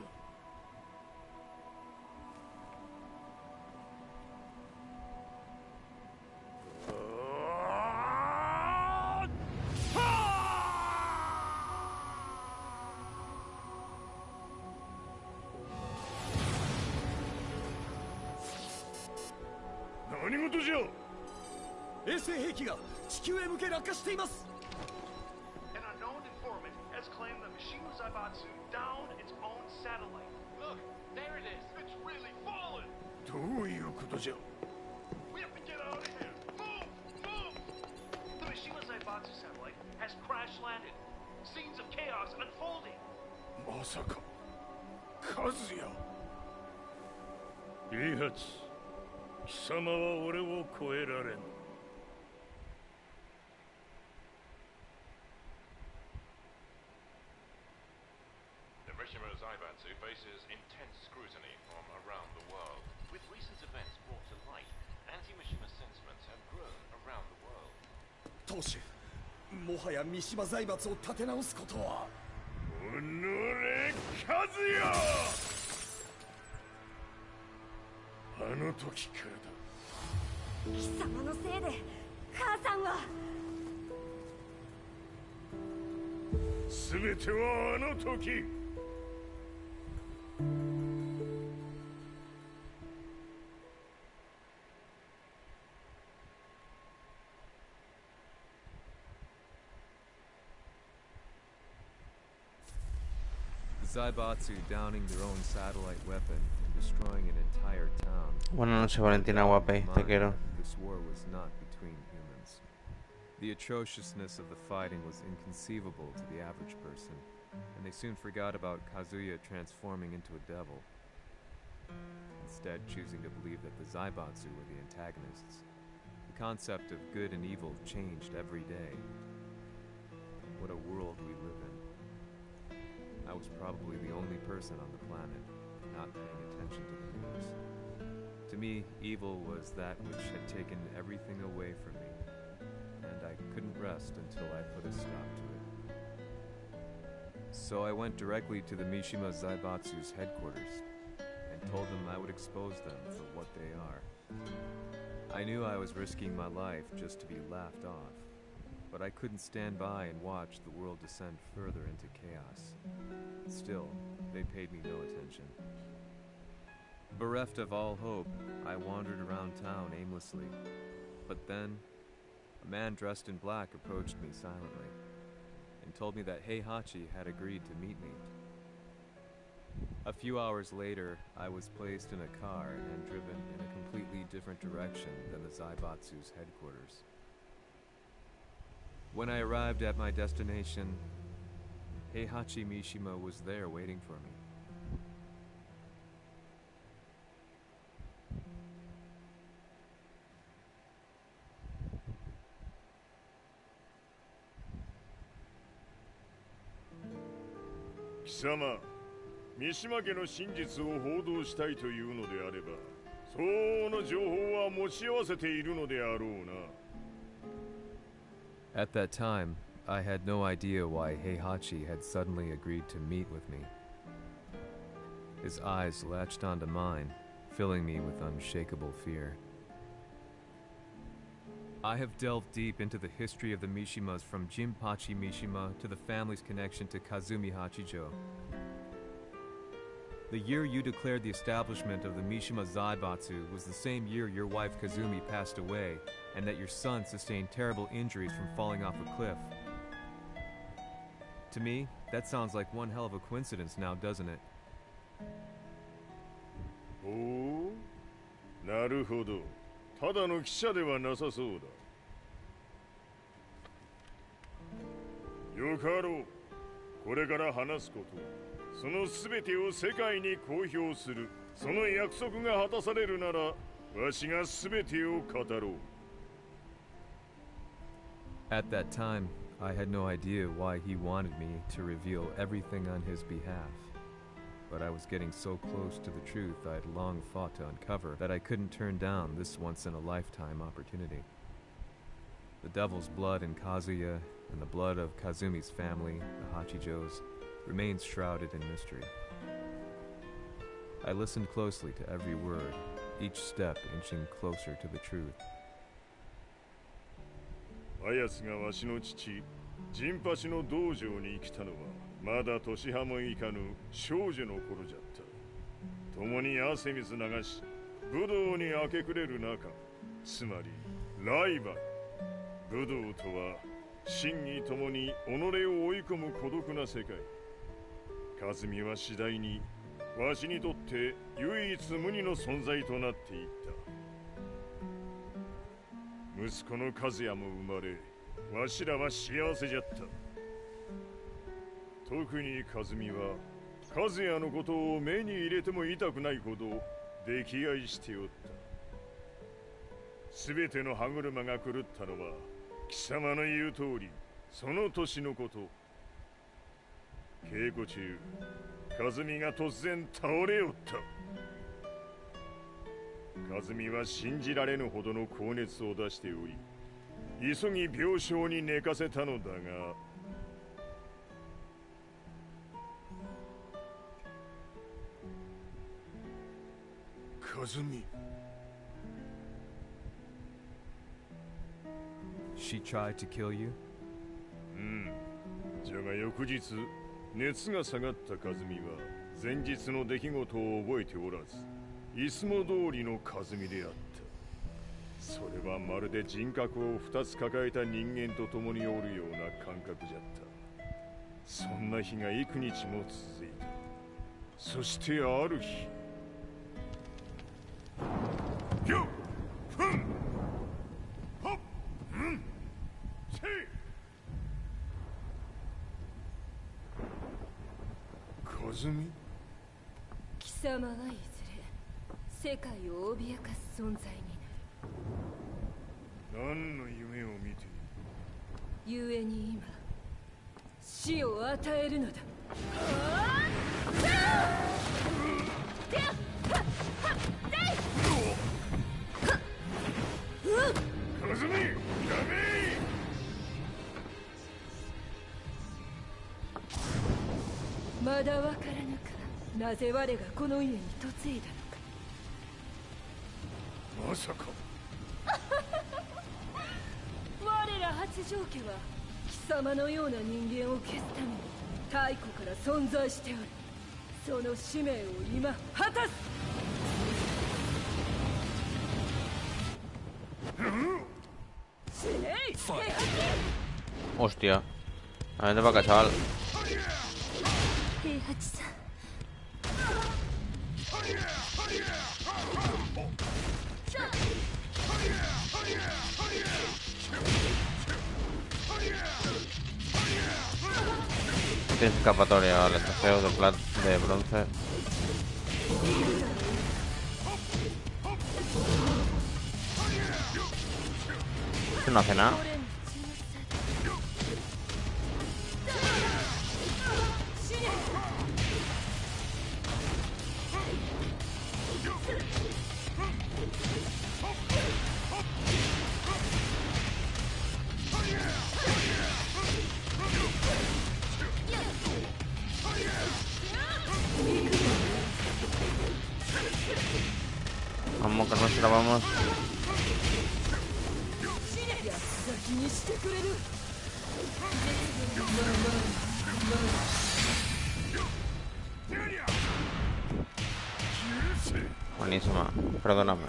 何事じゃ。衛星兵器が地球へ向け落下しています。An unknown informant has claimed that Mishima Zaibatsu downed its own satellite. Look, there it is. It's really fallen. どういうことじゃ。We have to get out of here. Move! Move! The Mishima Zaibatsu satellite has crash landed. Scenes of chaos unfolding. まさか、カズヤ。イハチ、貴様は俺を超えられん。The Mishima Zaibatsu faces intense scrutiny from around the world. With recent events brought to 当主、もはや三島財閥を立て直すことは。おのれ、和也！あの時からだ。貴様のせいで母さんは。全てはあの時。Zaibatsu downing their own satellite weapon and destroying an entire town. Buenas noches, Valentina guapa, te quiero. This war was not between humans. The atrociousness of the fighting was inconceivable to the average person, and they soon forgot about Kazuya transforming into a devil, instead choosing to believe that the Zaibatsu were the antagonists. The concept of good and evil changed every day. What a world we live in. I was probably the only person on the planet not paying attention to the news. To me, evil was that which had taken everything away from me, and I couldn't rest until I put a stop to it. So I went directly to the Mishima Zaibatsu's headquarters and told them I would expose them for what they are. I knew I was risking my life just to be laughed off, but I couldn't stand by and watch the world descend further into chaos. Still, they paid me no attention. Bereft of all hope, I wandered around town aimlessly. But then, a man dressed in black approached me silently and told me that Heihachi had agreed to meet me. A few hours later, I was placed in a car and driven in a completely different direction than the Zaibatsu's headquarters. When I arrived at my destination, Heihachi Mishima was there waiting for me. Kisama, 三島家の真実を報道したいというのであれば、相応の情報は持ち合わせているのであろうな。At that time, I had no idea why Heihachi had suddenly agreed to meet with me. His eyes latched onto mine, filling me with unshakable fear. I have delved deep into the history of the Mishimas from Jinpachi Mishima to the family's connection to Kazumi Hachijo. The year you declared the establishment of the Mishima Zaibatsu was the same year your wife Kazumi passed away, and that your son sustained terrible injuries from falling off a cliff. To me, that sounds like one hell of a coincidence now, doesn't it? Oh? なるほど。ただの記者ではなさそうだ。よかろう。これから話すこと、その全てを世界に公表する、その約束が果たされるなら、わしが全てを語ろう。At that time, I had no idea why he wanted me to reveal everything on his behalf. But I was getting so close to the truth I had long fought to uncover that I couldn't turn down this once-in-a-lifetime opportunity. The devil's blood in Kazuya and the blood of Kazumi's family, the Hachijos, remains shrouded in mystery. I listened closely to every word, each step inching closer to the truth. あやつがわしの父、陣八の道場に来たのは、まだ年端もいかぬ少女の頃じゃった。共に汗水流し、武道に明け暮れる中、つまりライバル。武道とは、真に共に己を追い込む孤独な世界。和美は次第に、わしにとって唯一無二の存在となっていった。息子の和也も生まれ、わしらは幸せじゃった。特に和美は、和也のことを目に入れても痛くないほど溺愛しておった。すべての歯車が狂ったのは、貴様の言う通り、その年のこと。稽古中、和美が突然倒れおった。和美は信じられぬほどの高熱を出しており、急ぎ病床に寝かせたのだが、和美。 She tried to kill you? じゃが翌日熱が下がった和美は前日の出来事を覚えておらず、いつも通りの和美であった。それはまるで人格を2つ抱えた人間と共におるような感覚じゃった。そんな日が幾日も続いた。そしてある日、よっふんほっうんせい。和美？貴様はいずれ世界を脅かす存在になる。何の夢を見ている？故に今死を与えるのだ。和美、ダメ！まだわからぬか、なぜ我がこの家に嫁いだのか。まさか我ら八丈家は貴様のような人間を消すために太古から存在しておる。その使命を今果たす。Hostia. A ver, para acá, chaval. Tienes escapatoria al trofeo de bronce. No hace nada. Vamos, que nos trabamos. Buenísima, perdóname.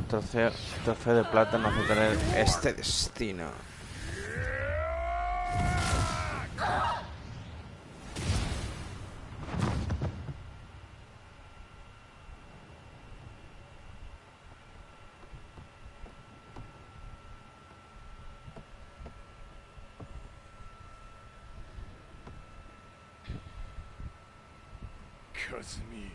Trofeo de plata nos hace tener este destino. Kazumi.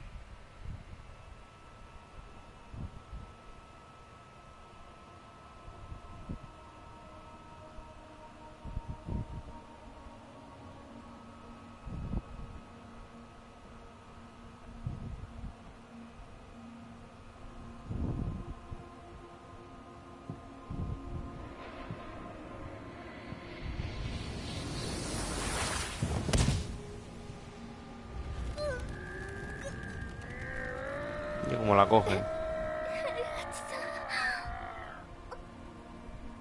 Y como la coge.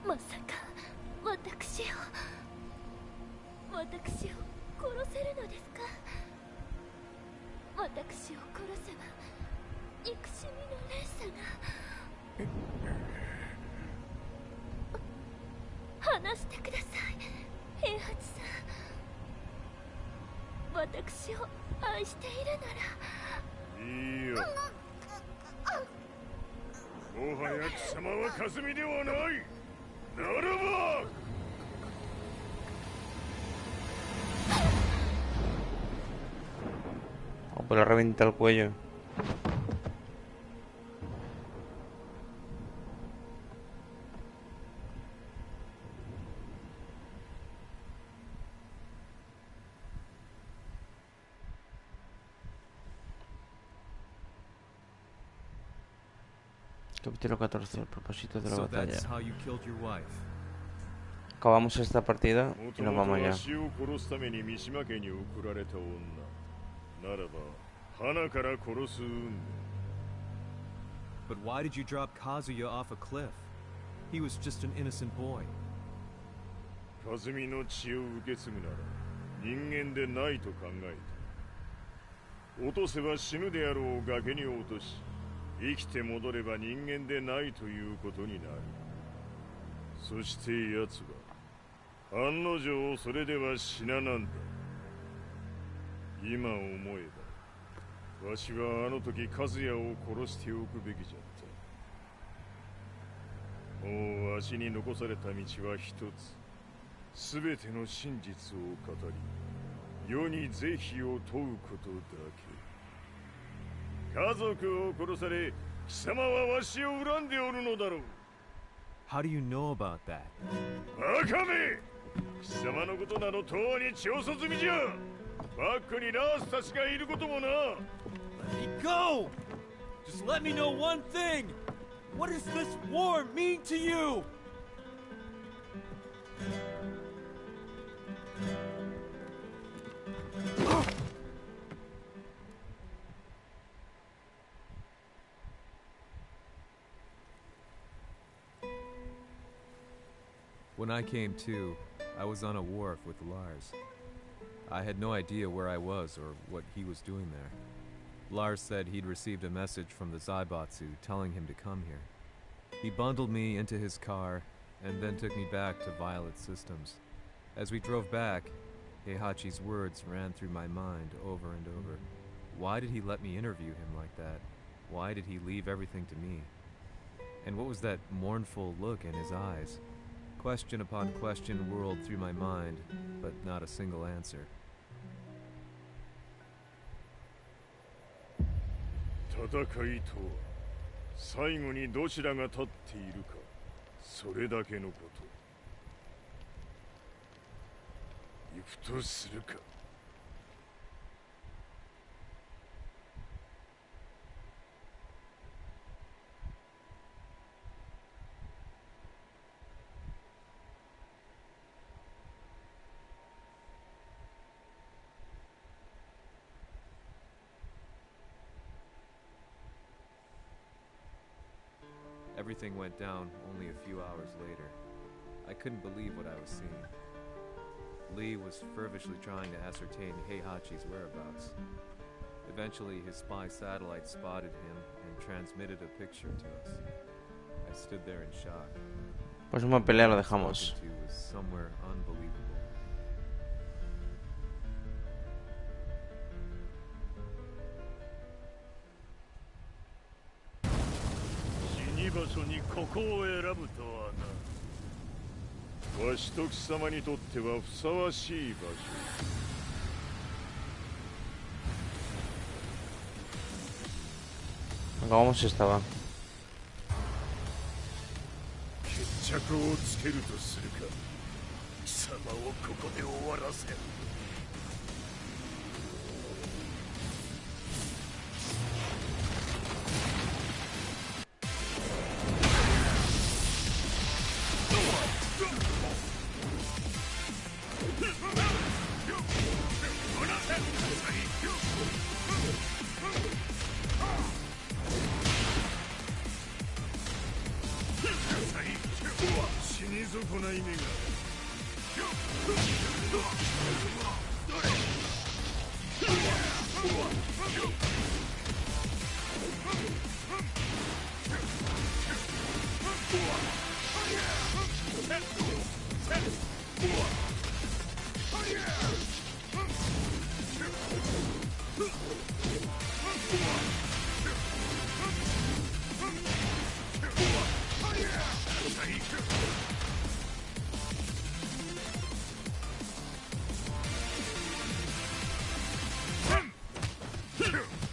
まさか私を殺せるのですか？私を殺せば憎しみの連鎖が。話してください、平八さん。私を愛しているなら。いいよ。もはや貴様は和美ではない。ならばOh, pues le revienta el cuello. Capítulo 14. El propósito de la So batalla. that's how you killed your wife. Acabamos esta partida y nos vamos ya. 私を殺すために三島家に送られた女ならば花から殺す運命 But why did you drop Kazuya off a cliff? He was just an innocent boy. 和美の血を受け継ぐなら人間でないと考えた落とせば死ぬであろう崖に落とし生きて戻れば人間でないということになるそして奴は案の定それでは死ななんだ今思えばわしはあの時和也を殺しておくべきじゃったもうわしに残された道は一つ全ての真実を語り世に是非を問うことだけ家族を殺され貴様はわしを恨んでおるのだろう How do you know about that? バカめ貴様のことなどとうに調査済みじゃバックにラースたちがいることもな Let me go! Just let me know one thing! What does this war mean to you? When I came to, I was on a wharf with Lars. I had no idea where I was or what he was doing there. Lars said he'd received a message from the Zaibatsu telling him to come here. He bundled me into his car and then took me back to Violet Systems. As we drove back, Heihachi's words ran through my mind over and over. Why did he let me interview him like that? Why did he leave everything to me? And what was that mournful look in his eyes? Question upon question whirled through my mind, but not a single answer. 戦いとは最後にどちらが立っているかそれだけのこと行くとするか Everything went down only a few hours later. I couldn't believe what I was seeing. Lee was fervently trying to ascertain Heihachi's whereabouts. Eventually, his spy satellite spotted him and transmitted a picture to us. I stood there in shock. Pues una pelea lo dejamos. He was somewhere unbelievable. 場所にここを選ぶとはなわしと貴様にとってはふさわしい場所 Acabamos esta va 決着をつけるとするか貴様をここで終わらせる Here!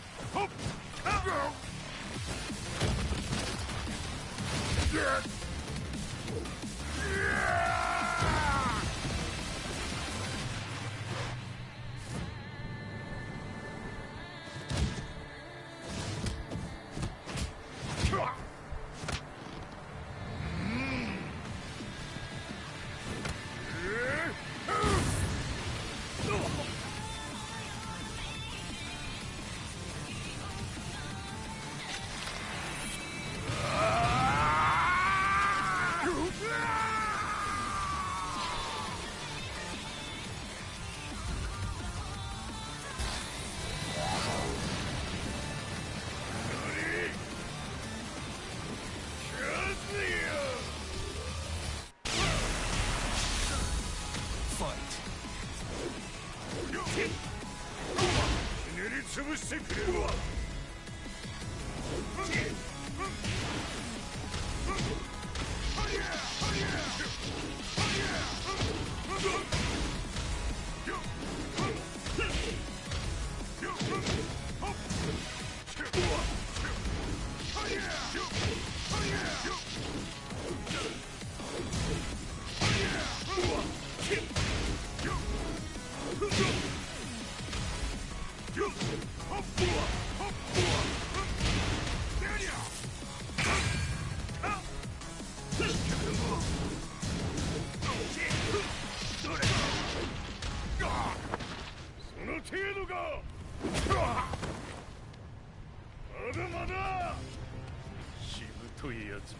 というやつ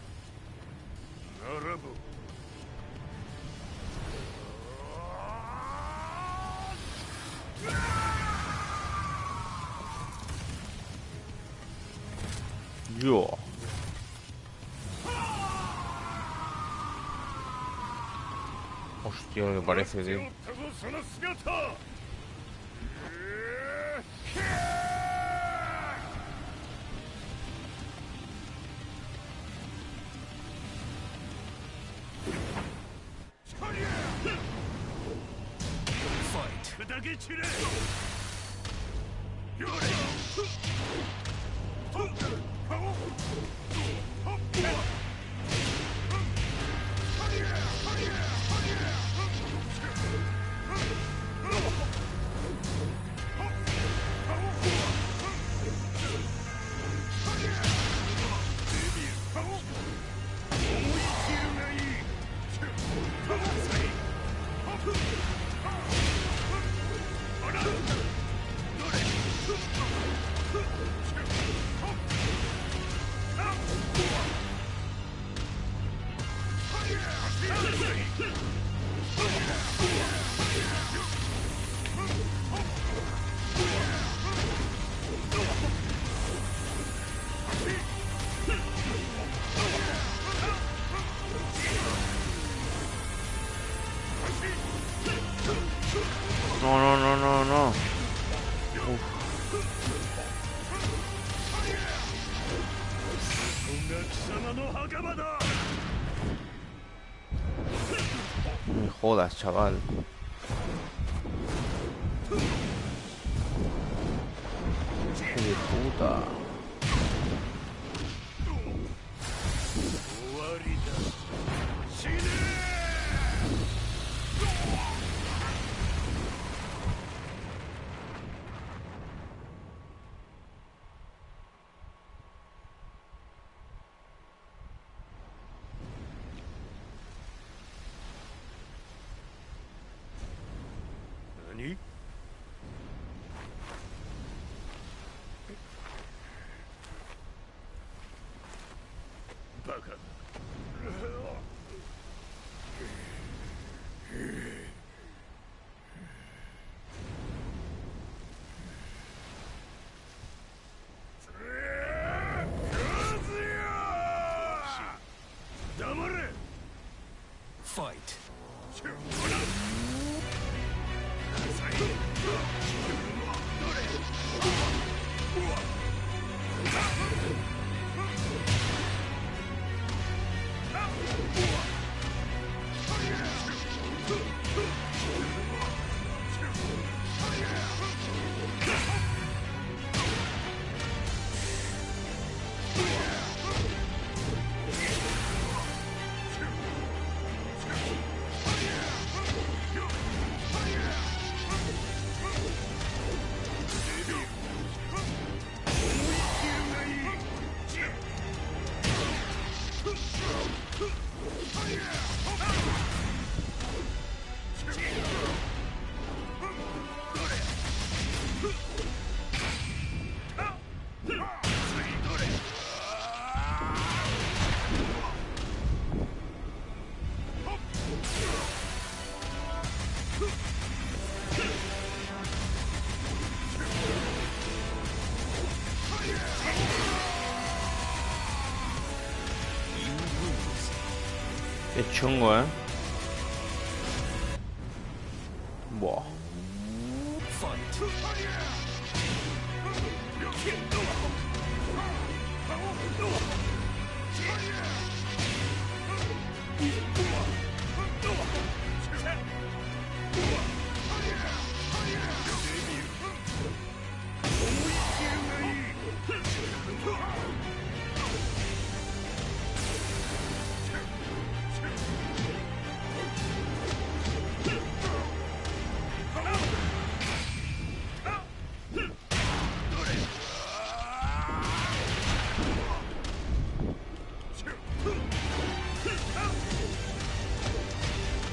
ならばYo. Hostia, lo que parece, tío. No. No me jodas, chaval. Hijo de puta. Fight. Qué chungo, Buah.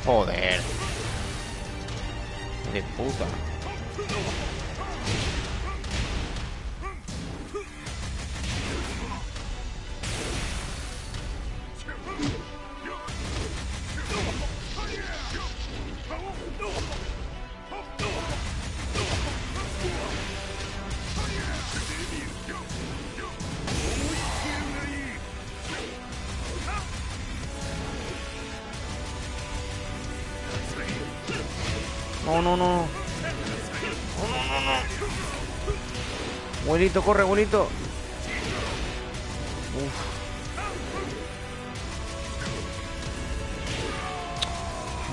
Joder. De puta. No, no, no. No, no, no, no. Abuelito, corre, abuelito. Uf.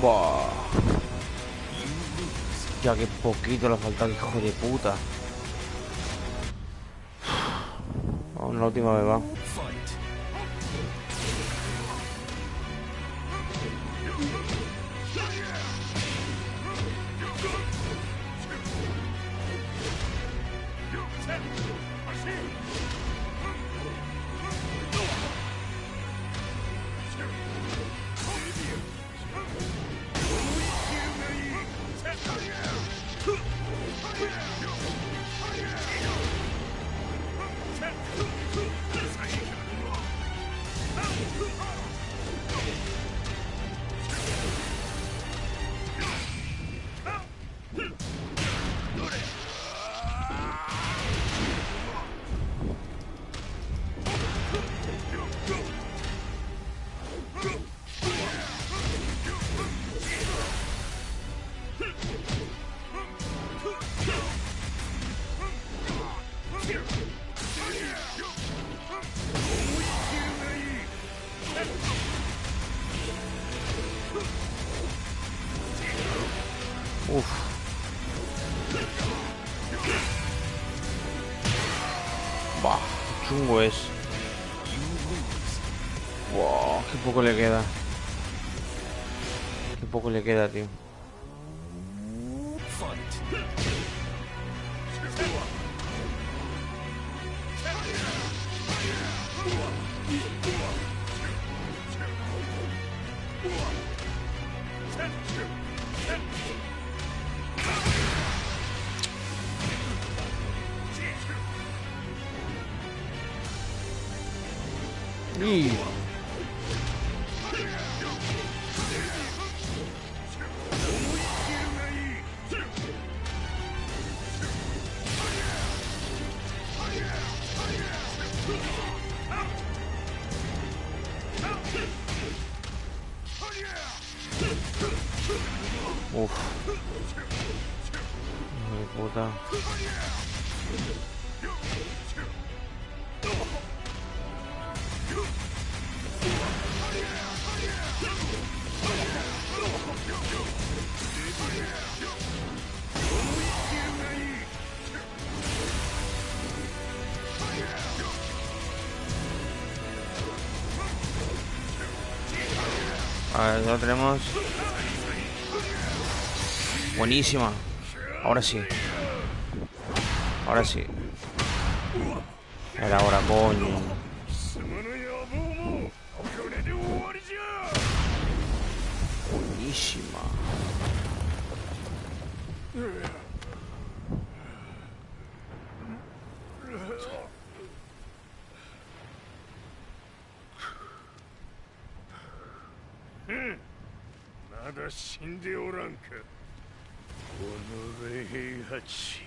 Buah. Ya que poquito le falta, hijo de puta. Vamos, la última vez, va. Uf. Bah, qué chungo es. Wow, qué poco le queda. Qué poco le queda, tío. Y... Uf. Hijo de puta. A ver, ya lo tenemos. Buenísima. Ahora sí. Ahora sí. Era ahora, coño. Buenísima. Nada shinde oran ka. Onore Heihachi.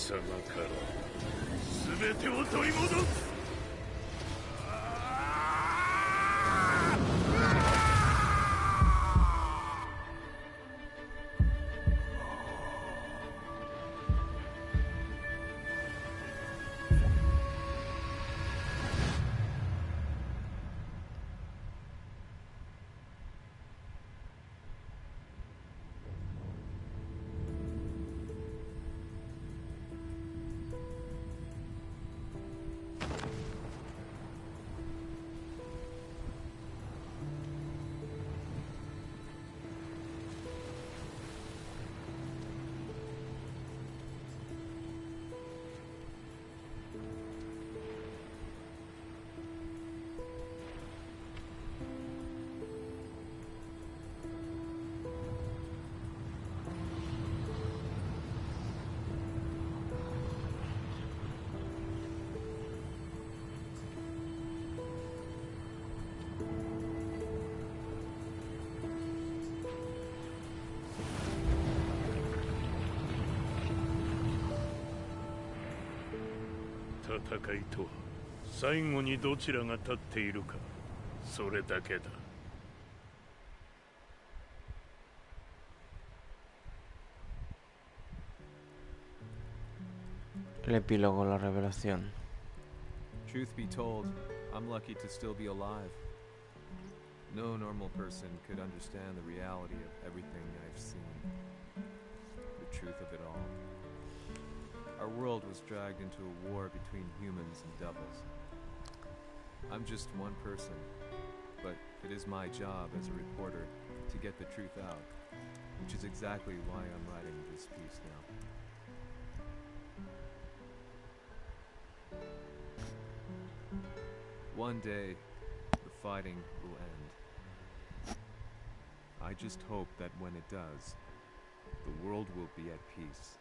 様から全てを取り戻す。戦いとは最後にどちらが立っているか、それだけだ。El epílogo, la revelación. Truth be told, I'm lucky to still be alive. No normal person could understand the reality of everything I've seen. The truth of it all. Our world was dragged into a war between humans and devils. I'm just one person, but it is my job as a reporter to get the truth out, which is exactly why I'm writing this piece now. One day, the fighting will end. I just hope that when it does, the world will be at peace.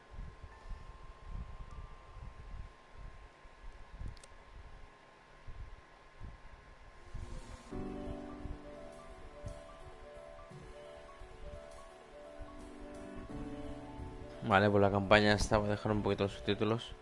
Vale, pues la campaña esta voy a dejar un poquito los subtítulos.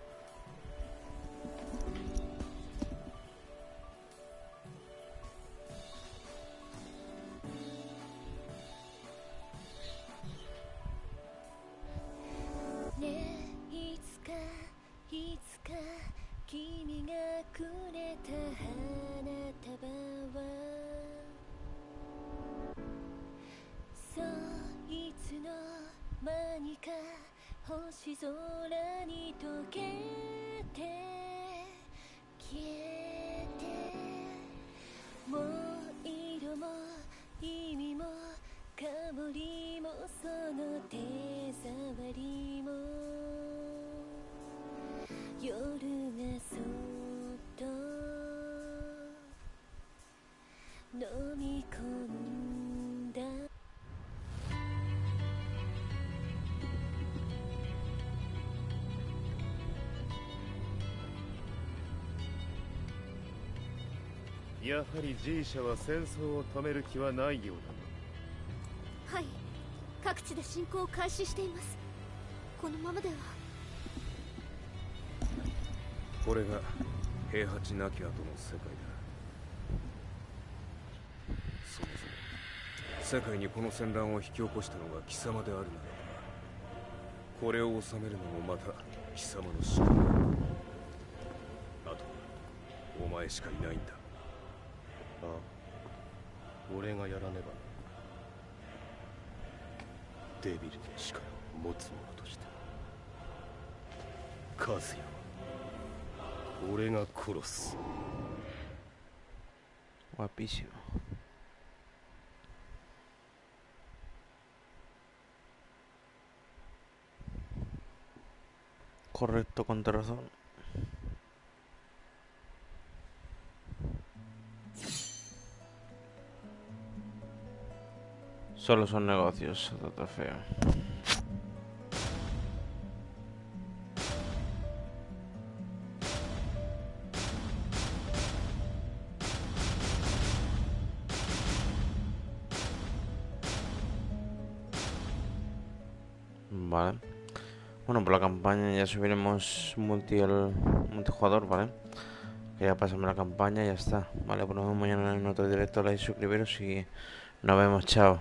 やはり G 社は戦争を止める気はないようだな。はい、各地で侵攻を開始しています。このままでは。これが平八なき後の世界だ。そもそも世界にこの戦乱を引き起こしたのが貴様であるならば、これを収めるのもまた貴様の仕事。あとはお前しかいないんだ。ああ、俺がやらねば。デビルの力を持つ者として和也は俺が殺す。Guapísimo. Correcto, con razón. Solo son negocios, trata feo. Vale. Bueno, por la campaña ya subiremos multijugador, ¿vale? Que ya pasamos la campaña y ya está. Vale, pues nos vemos mañana en otro directo. Like, suscribiros y nos vemos, chao.